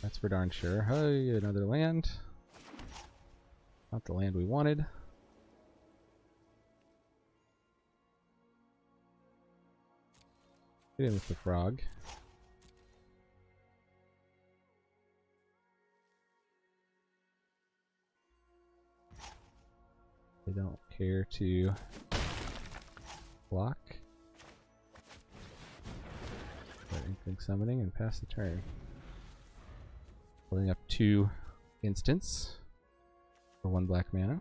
That's for darn sure. Hey, another land. Not the land we wanted. Get in with the frog. They don't care to block. Inkling summoning and pass the turn. Pulling up 2 instants for 1 black mana.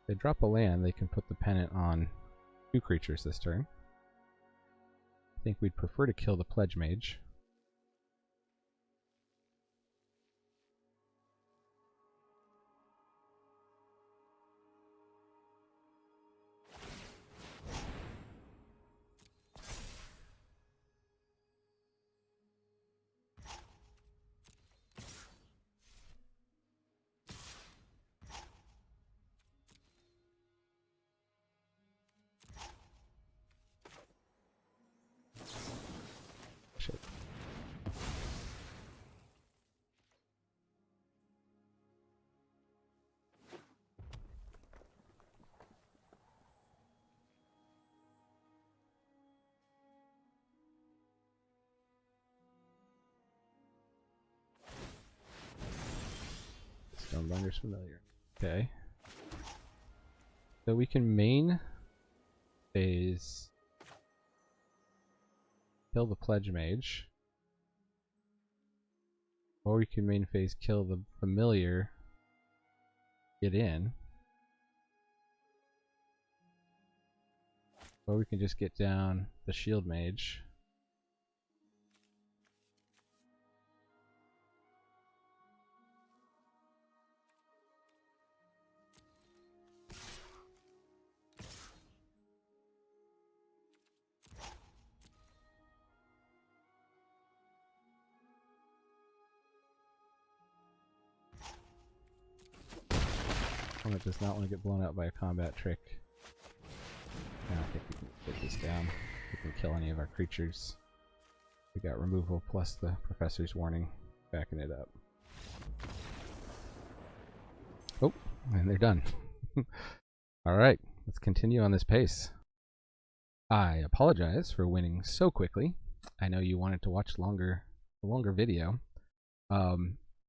If they drop a land, they can put the pennant on 2 creatures this turn. I think we'd prefer to kill the Pledge Mage. Shit. Stonebinder's familiar. Okay. So we can main phase kill the Pledge Mage. Or we can main phase kill the familiar, get in. Or we can just get down the Shield Mage. Opponent does not want to get blown out by a combat trick. I don't think we can get this down. We can kill any of our creatures. We got removal plus the Professor's Warning backing it up. Oh, and they're done. Alright, let's continue on this pace. I apologize for winning so quickly. I know you wanted to watch a longer video.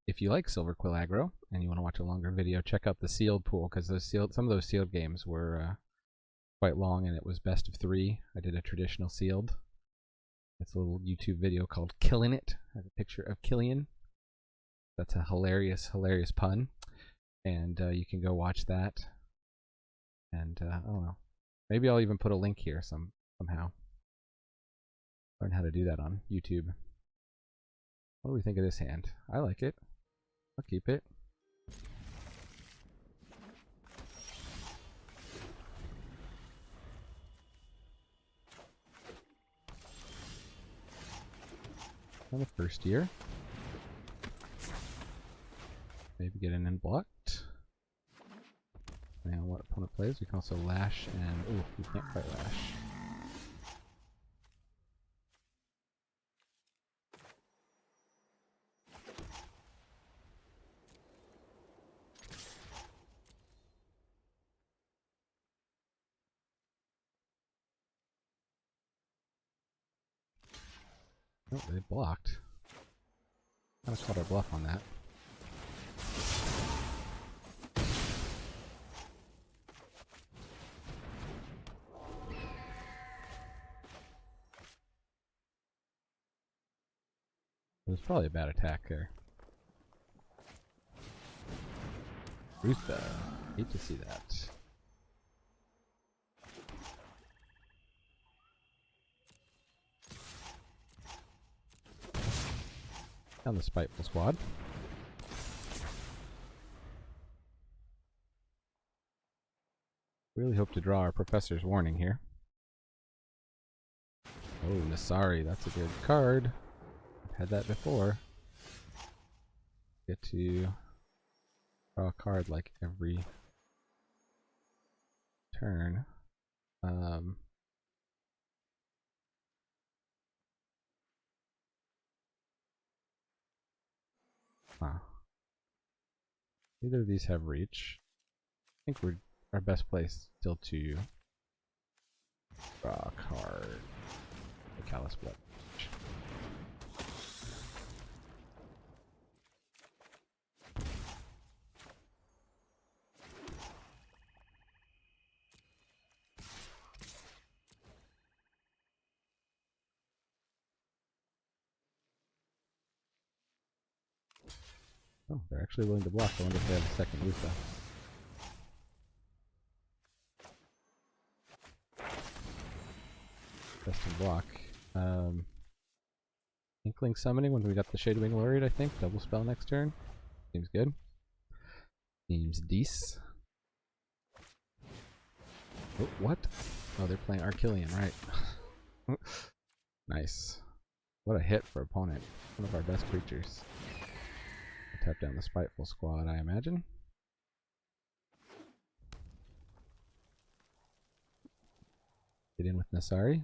If you like Silverquill aggro and you want to watch a longer video, check out the sealed pool, because some of those sealed games were quite long, and it was best of 3. I did a traditional sealed. It's a little YouTube video called Killin' It. I have a picture of Killian. That's a hilarious pun, and you can go watch that. And I don't know, maybe I'll even put a link here somehow. Learn how to do that on YouTube. What do we think of this hand? I like it. I'll keep it. On the first year. Maybe get an unblocked. Depending on what opponent plays, we can also lash and... ooh, we can't quite lash. Oh, they blocked. Kind of called our bluff on that. was probably a bad attack there. Rutha. Hate to see that. Down the Spiteful Squad. Really hope to draw our Professor's Warning here. Oh, Nasari, that's a good card. I've had that before. Get to draw a card like every turn. Huh. Neither of these have reach. I think we're our best place still to draw a card. The Callous Blood. Oh, they're actually willing to block. I wonder if they have a second Lufa. Best in block. Inkling Summoning when we got the Shadewing Laureate, I think. Double spell next turn. Seems good. Seems decent. Oh, what? Oh, they're playing Archillion, right. Nice. What a hit for opponent. One of our best creatures. Tap down the Spiteful Squad, I imagine. Get in with Nasari.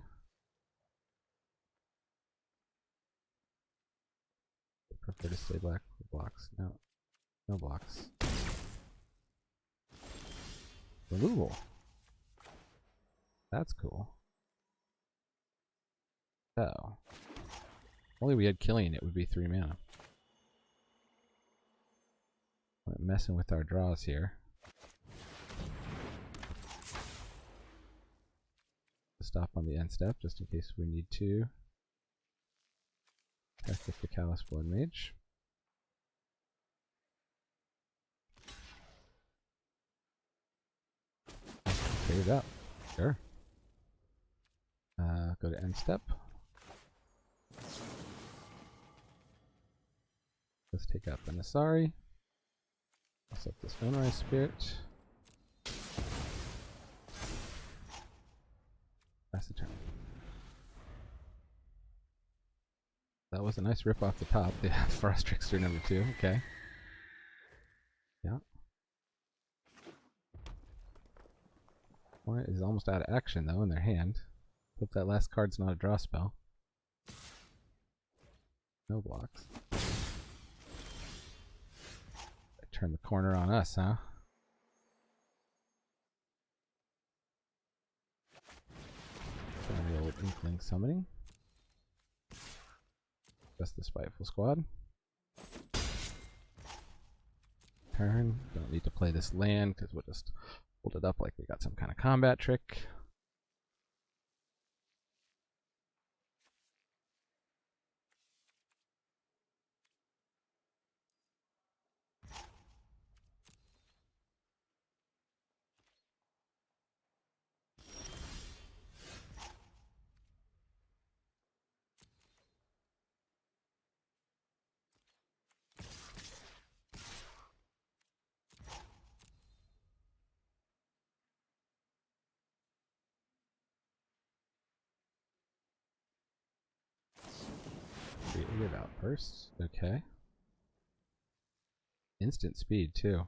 I prefer to stay black for blocks. No. No blocks. Removal. That's cool. So. If only we had Killian, it would be 3 mana. I'm messing with our draws here. Stop on the end step just in case we need to. Attack with the Callous Blood Mage. Figure it out. Sure. Go to end step. Let's take out the Nasari. Let's up the Stonerise Spirit. Pass the turn. That was a nice rip off the top. The Frost Trickster number 2. Okay. Yeah. Opponent is almost out of action though in their hand. Hope that last card's not a draw spell. No blocks. Turn the corner on us, huh? Try the old Inkling Summoning. Just the Spiteful Squad. Turn. Don't need to play this land because we'll just hold it up like we got some kind of combat trick. Creative Outburst. Okay. Instant speed too.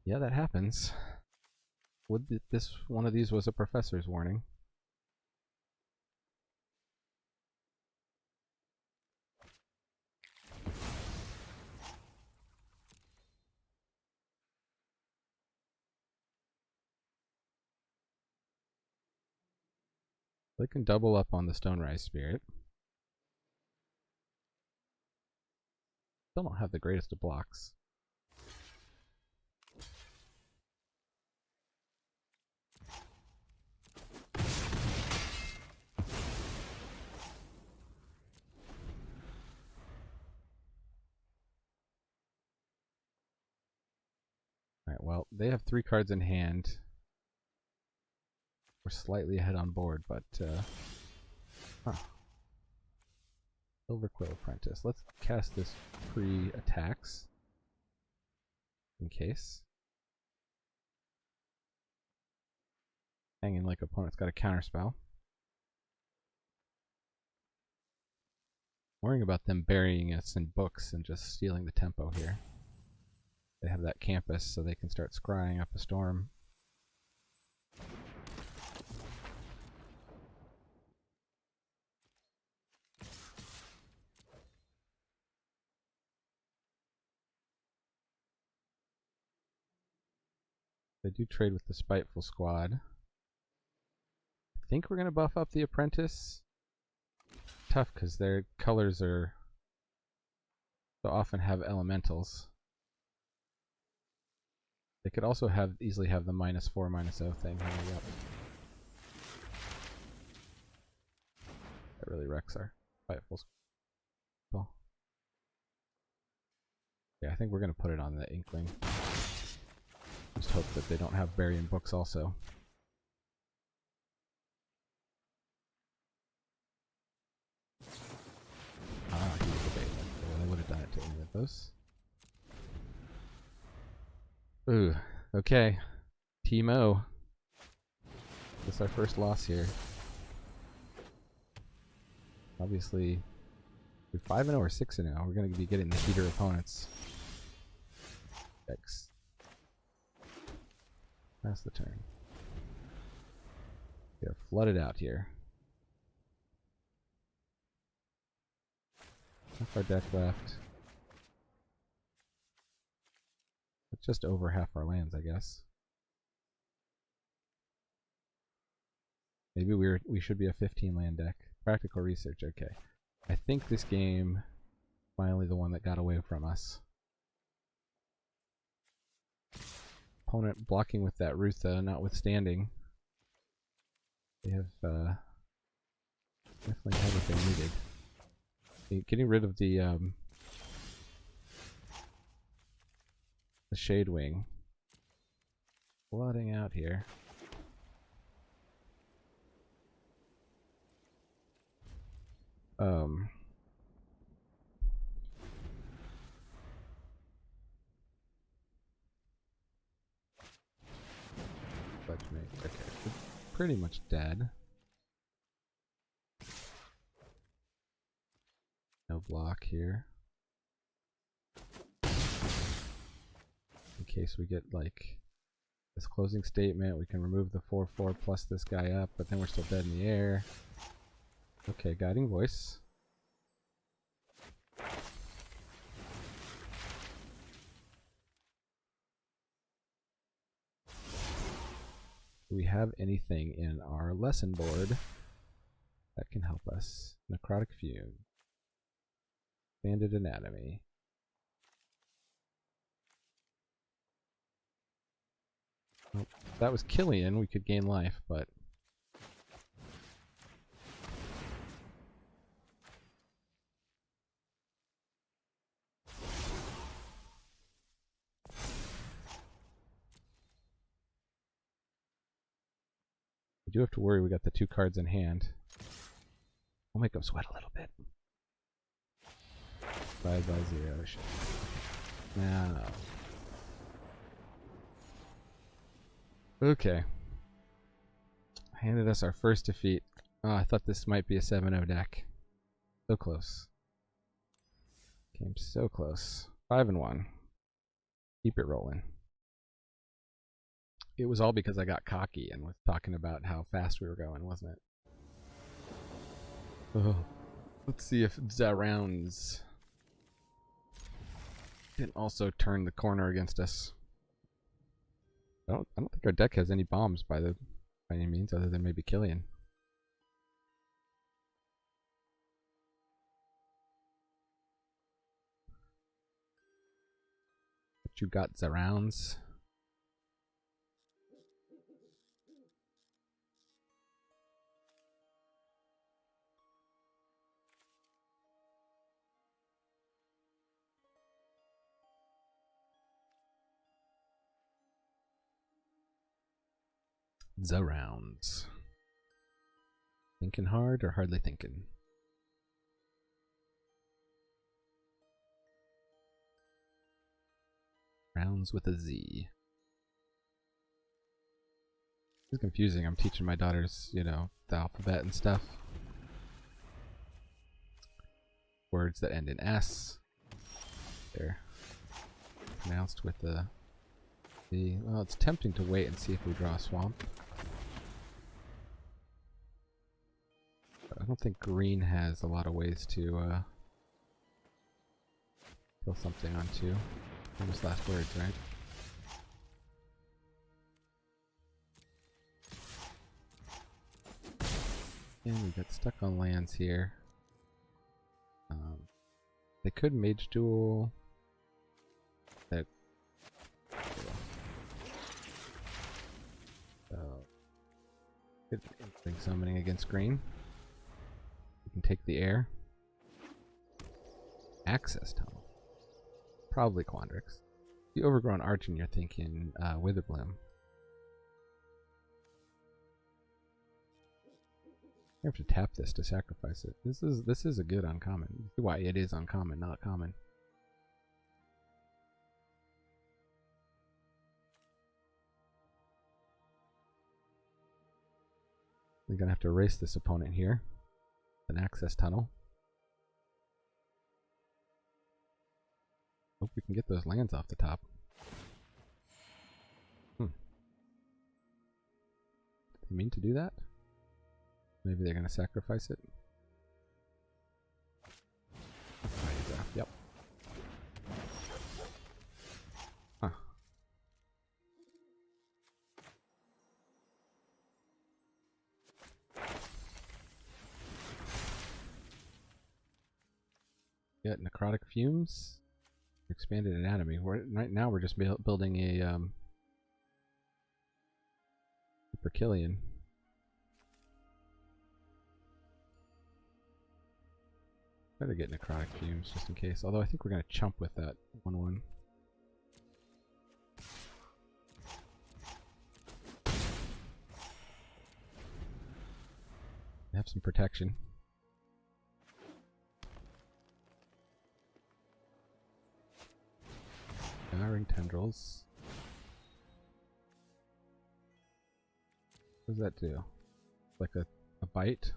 Yeah, that happens. Would this one of these was a Professor's Warning? They can double up on the Stonerise Spirit. Still don't have the greatest of blocks. they have 3 cards in hand. We're slightly ahead on board, but Silverquill Apprentice. Let's cast this pre-attacks in case. Hanging like opponent's got a counterspell. Worrying about them burying us in books and just stealing the tempo here. They have that campus, so they can start scrying up a storm. They do trade with the Spiteful Squad. I think we're going to buff up the Apprentice. Tough, because their colors are so often have elementals. They could also easily have the -4/-0 thing hanging up. That really wrecks our Spiteful Squad. Yeah, I think we're going to put it on the Inkling. Just hope that they don't have burying books also. Ah, he was debating. They would have done it to any of those. Ooh, okay. Teemo. This is our first loss here. Obviously, we're 5-0 or 6-0. We're going to be getting the heater opponents. X. Pass the turn. We are flooded out here. Half our deck left. It's just over half our lands, I guess. Maybe we should be a 15 land deck. Practical research, okay. I think this game finally the one that got away from us. Opponent blocking with that Rutha notwithstanding. They have definitely had what they needed. Getting rid of the Shade Wing. Flooding out here. Okay, we're pretty much dead. No block here. In case we get like this closing statement, we can remove the 4/4 plus this guy up, but then we're still dead in the air. Okay, Guiding Voice. Do we have anything in our lesson board that can help us? Necrotic Fume. Expanded Anatomy. Well, if that was Killian, we could gain life, but we do have to worry we got the 2 cards in hand. We'll make them sweat a little bit. 5/0. Shit. No. Okay. Handed us our first defeat. Oh, I thought this might be a 7-0 deck. So close. Came so close. 5-1. Keep it rolling. It was all because I got cocky and was talking about how fast we were going, wasn't it? Oh. Let's see if Zarounds can also turn the corner against us. I don't think our deck has any bombs by any means, other than maybe Killian. But you got Zarounds. The rounds. Thinking hard or hardly thinking? Rounds with a Z. It's confusing. I'm teaching my daughters, you know, the alphabet and stuff. Words that end in S. They're pronounced with the Z. Well, it's tempting to wait and see if we draw a swamp. But I don't think green has a lot of ways to kill something onto. Famous last words, right? And we got stuck on lands here. They could mage duel. That. Good thing summoning against green. We can take the air. Access tunnel. Probably Quandrix. The overgrown archon, you're thinking Witherbloom. You have to tap this to sacrifice it. This is a good uncommon. Why it is uncommon, not common. We're gonna have to erase this opponent here. An access tunnel. Hope we can get those lands off the top. Did they mean to do that? Maybe they're going to sacrifice it. Yep. Huh. Yeah, necrotic fumes. Expanded anatomy. Right now we're just building a Super Killian. Better get necrotic fumes just in case. Although I think we're gonna chump with that 1/1. Have some protection. Devouring tendrils. What does that do? Like a bite?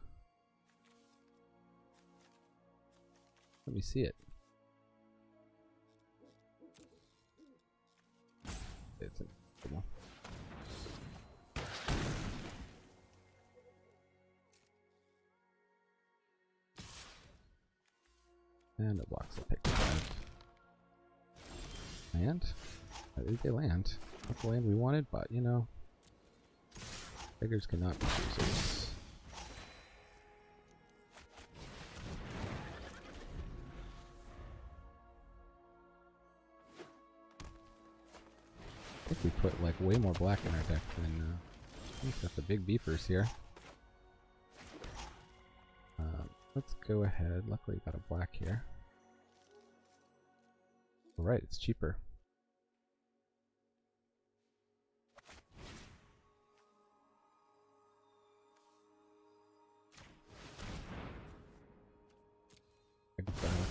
Let me see it. It's incredible. And it blocks the pick. Land? That is a land. Not the land we wanted, but you know, beggars cannot be choosers. I think we put like way more black in our deck than we've got the big beefers here. Let's go ahead. Luckily, we got a black here. Alright, it's cheaper.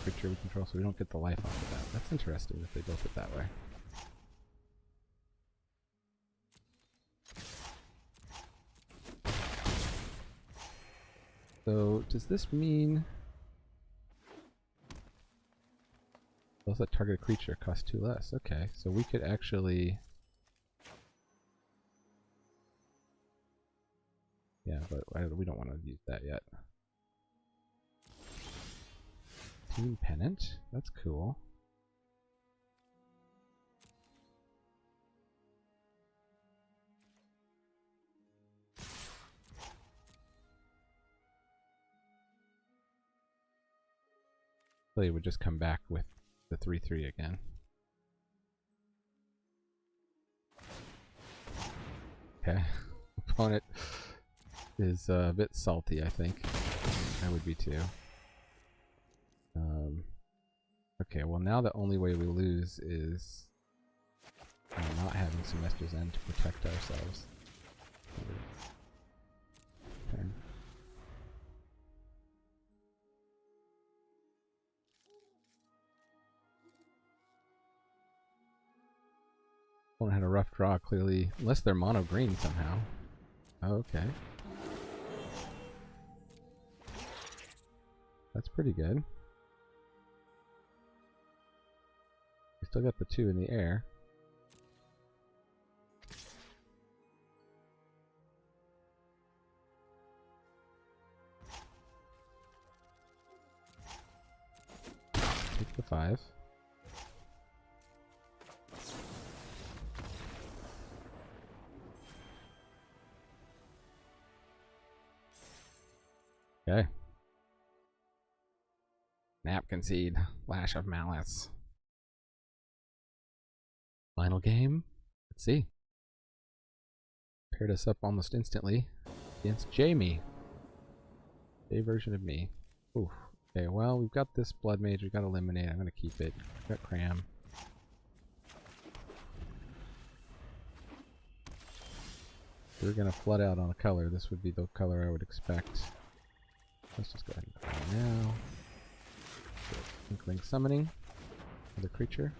Creature we control, so we don't get the life off of that. That's interesting that they built it that way. So, does this mean those that target a creature cost 2 less? Okay, so we could actually... Yeah, but we don't want to use that yet. Team Pennant? That's cool. Play would just come back with the 3/3 again. Okay. Opponent is a bit salty, I think. I would be too. Okay, well now the only way we lose is not having Semester's End to protect ourselves. Turn. Opponent had a rough draw, clearly, unless they're mono green somehow. Oh, okay. That's pretty good. We still got the 2 in the air. Take the 5. Okay. Napkin Seed, Lash of Malice. Final game. Let's see. Paired us up almost instantly against Jamie. J version of me. Oof. Okay, well, we've got this Blood Mage. We've got Eliminate. I'm going to keep it. We've got Cram. If we're going to flood out on a color, this would be the color I would expect. Let's just go ahead and call now. Inkling Summoning. Another creature.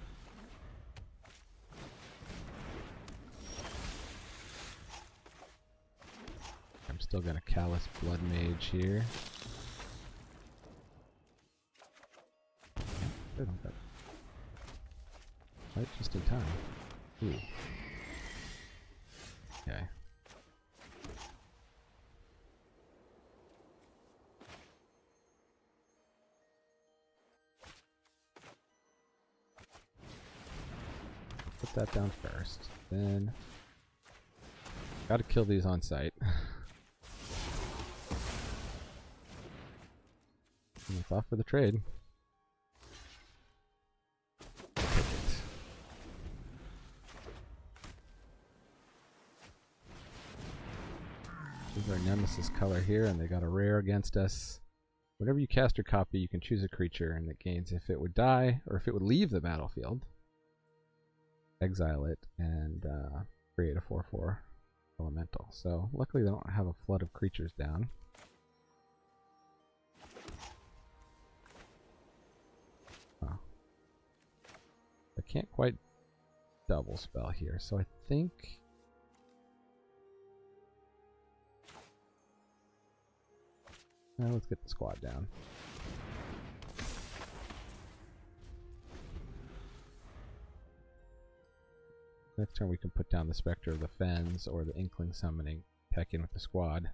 I'm still gonna Callous Blood Mage here. Good. Right, just in time. Ooh. Okay. Put that down first. Then gotta kill these on sight. And it's off for the trade. Take it. This is our Nemesis color here, and they got a rare against us. Whenever you cast or copy, you can choose a creature, and it gains if it would die or if it would leave the battlefield. Exile it and create a 4/4 elemental. So luckily they don't have a flood of creatures down. Oh. I can't quite double spell here, so I think let's get the squad down. Next turn we can put down the Spectre of the Fens or the Inkling Summoning, pack in with the squad.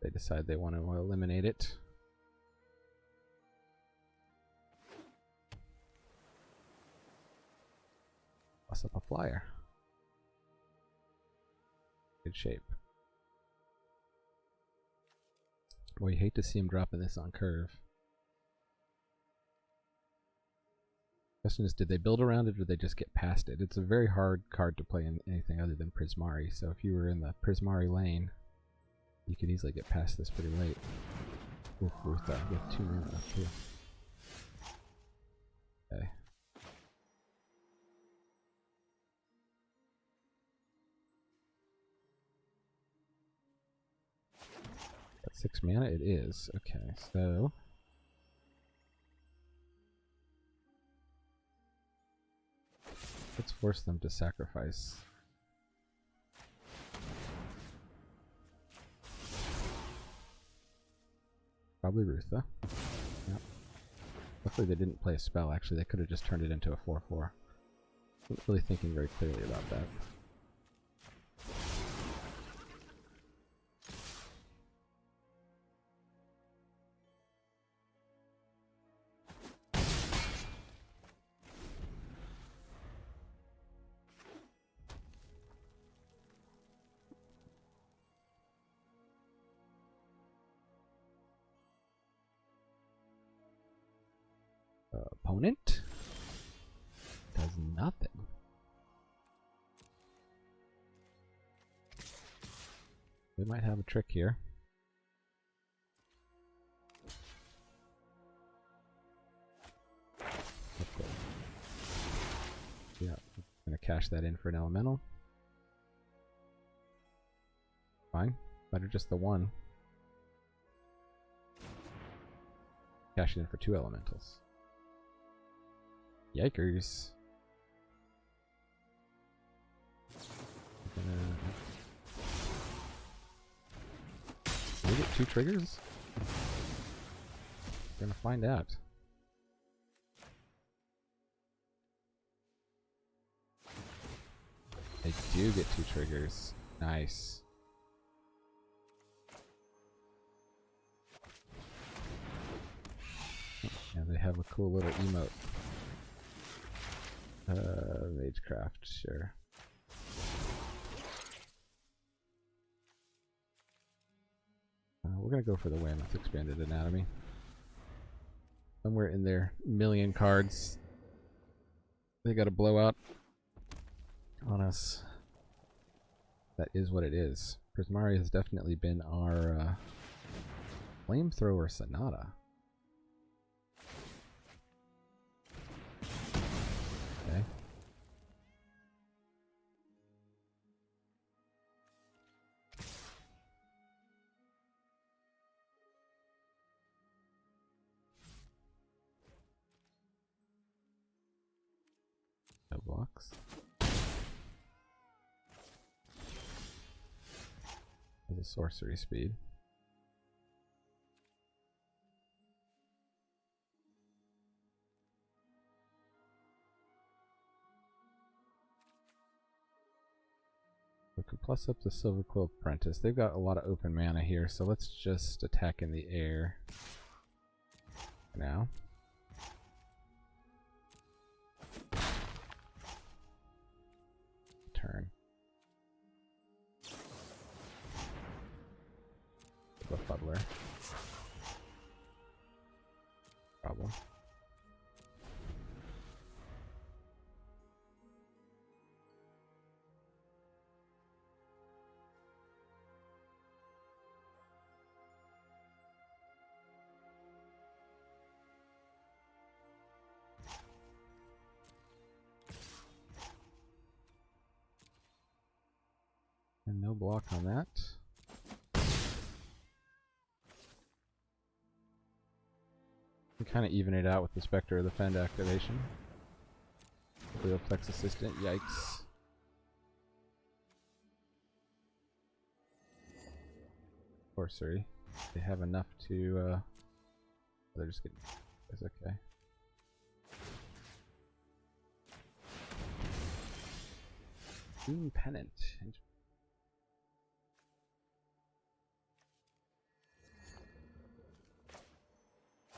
They decide they want to eliminate it. Toss up a flyer. Good shape. Boy, you hate to see him dropping this on curve. Question is, did they build around it or did they just get past it? It's a very hard card to play in anything other than Prismari, so if you were in the Prismari lane, you could easily get past this pretty late. Oof, Rutha, we have 2 mana up too. Okay. Got 6 mana? It is. Okay, so let's force them to sacrifice. Probably Rutha. Yep. Luckily they didn't play a spell, actually. They could have just turned it into a 4/4. Wasn't really thinking very clearly about that. Opponent does nothing. We might have a trick here. Okay. Yeah, I'm gonna cash that in for an elemental. fine. Better just the one. Cash in for 2 elementals. Yikers. Can we get 2 triggers? We're gonna find out. They do get 2 triggers. Nice. And they have a cool little emote. Magecraft, sure. We're gonna go for the win with Expanded Anatomy. Somewhere in their million cards, they got a blowout on us. That is what it is. Prismari has definitely been our Flamethrower Sonata. Okay. No blocks. There's a sorcery speed. We can plus up the Silverquill Apprentice. They've got a lot of open mana here, so let's just attack in the air now. Turn. The Fuddler. Problem. And no block on that. We kind of even it out with the Spectre of the Fend activation. Cleoplex Assistant, yikes. Sorcery. They have enough to, they're just getting, it's okay. Doom Pennant.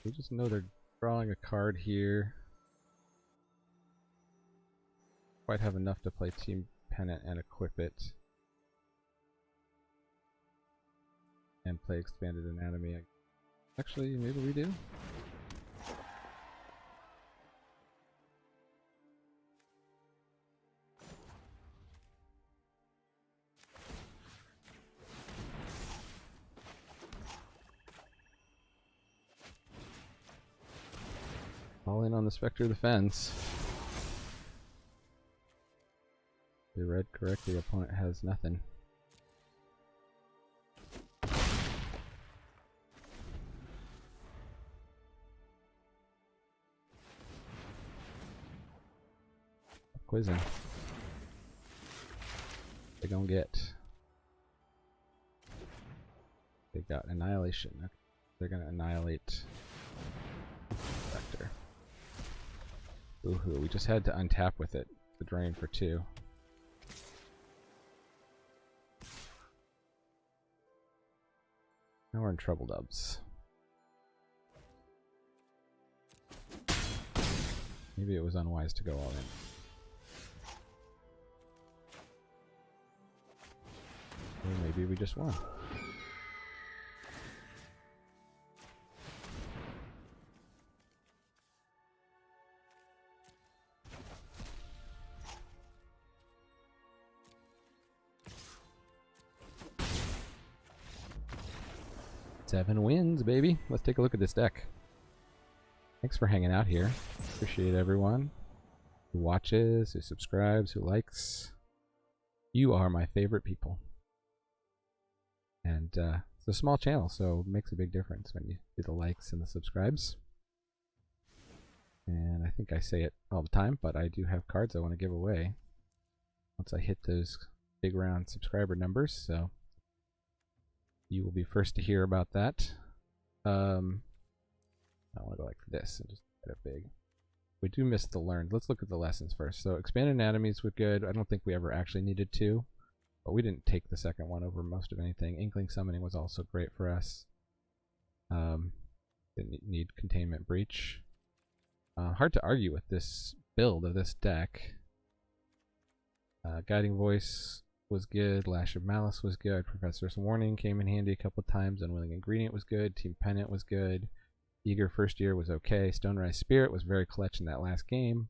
We just know they're drawing a card here. Quite have enough to play Team Pennant and equip it. And play Expanded Anatomy. Actually, maybe we do? All in on the Spectre of the Fens. They read correctly, opponent has nothing. Quizzing. They gonna get. They got Annihilation. Okay. They're gonna annihilate Spectre. Woohoo, we just had to untap with it. The drain for 2. Now we're in trouble, dubs. Maybe it was unwise to go all in. Or maybe we just won. Seven wins, baby. Let's take a look at this deck. Thanks for hanging out here. Appreciate everyone who watches, who subscribes, who likes. You are my favorite people. And it's a small channel, so it makes a big difference when you do the likes and the subscribes. And I think I say it all the time, but I do have cards I want to give away once I hit those big round subscriber numbers, so you will be first to hear about that. I want to go like this and just get it big. We do miss the learned. Let's look at the lessons first. So expanded anatomies was good. I don't think we ever actually needed to, but we didn't take the second one over most of anything. Inkling summoning was also great for us. Didn't need containment breach. Hard to argue with this build of this deck. Guiding Voice was good. Lash of Malice was good. Professor's Warning came in handy a couple times. Unwilling Ingredient was good. Team Pennant was good. Eager First Year was okay. Stonerise Spirit was very clutch in that last game.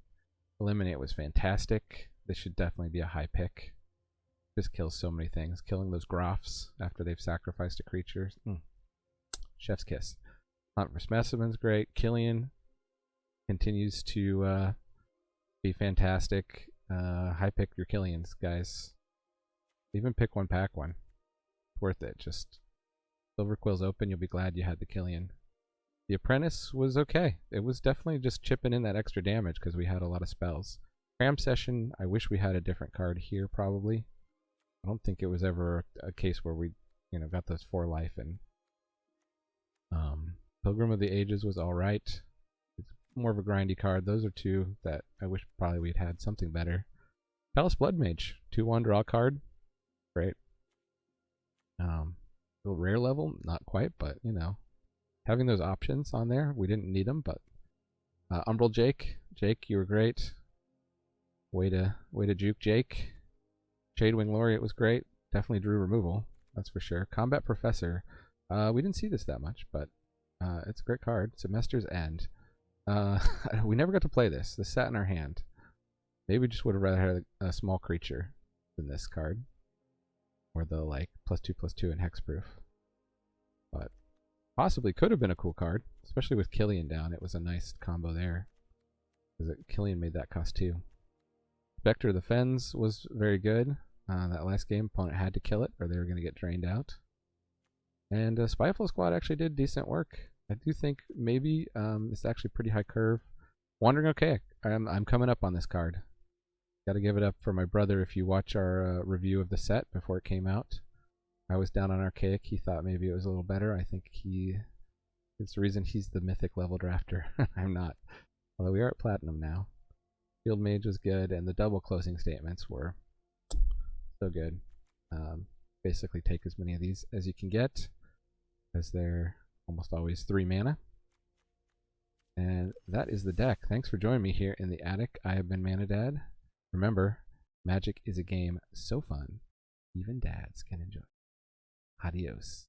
Eliminate was fantastic. This should definitely be a high pick. This kills so many things. Killing those Groffs after they've sacrificed a creature. Chef's kiss. Hunt for Specimens, great. Killian continues to be fantastic. High pick your Killians, guys. Even pick one, pack one. It's worth it. Just Silverquill's open. You'll be glad you had the Killian. The Apprentice was okay. It was definitely just chipping in that extra damage because we had a lot of spells. Cram Session, I wish we had a different card here probably. I don't think it was ever a case where we, got those 4 life. And Pilgrim of the Ages was alright. It's more of a grindy card. Those are 2 that I wish probably we'd had something better. Palace Blood Mage, 2/1 draw card. Great. Little rare level, not quite, but having those options on there, we didn't need them, but Umbral Jake, you were great. Way to juke Jake. Shadewing Laureate was great. Definitely drew removal, that's for sure. Combat Professor, we didn't see this that much, but it's a great card. Semester's End. We never got to play this. This sat in our hand. Maybe we just would have rather had a small creature than this card, or the +2/+2 and hexproof. But possibly could have been a cool card, especially with Killian down. It was a nice combo there, because Killian made that cost 2. Spectre of the Fens was very good. That last game, opponent had to kill it, or they were going to get drained out. And Spyful Squad actually did decent work. I do think maybe it's actually pretty high curve. Wandering okay. I'm coming up on this card. Got to give it up for my brother. If you watch our review of the set before it came out, I was down on Archaic. He thought maybe it was a little better. I think it's the reason he's the mythic level drafter. I'm not. Although we are at Platinum now. Field Mage was good, and the double closing statements were so good. Basically take as many of these as you can get, as they're almost always 3 mana. And that is the deck. Thanks for joining me here in the attic. I have been Manadad. Remember, Magic is a game so fun, even dads can enjoy. Adios.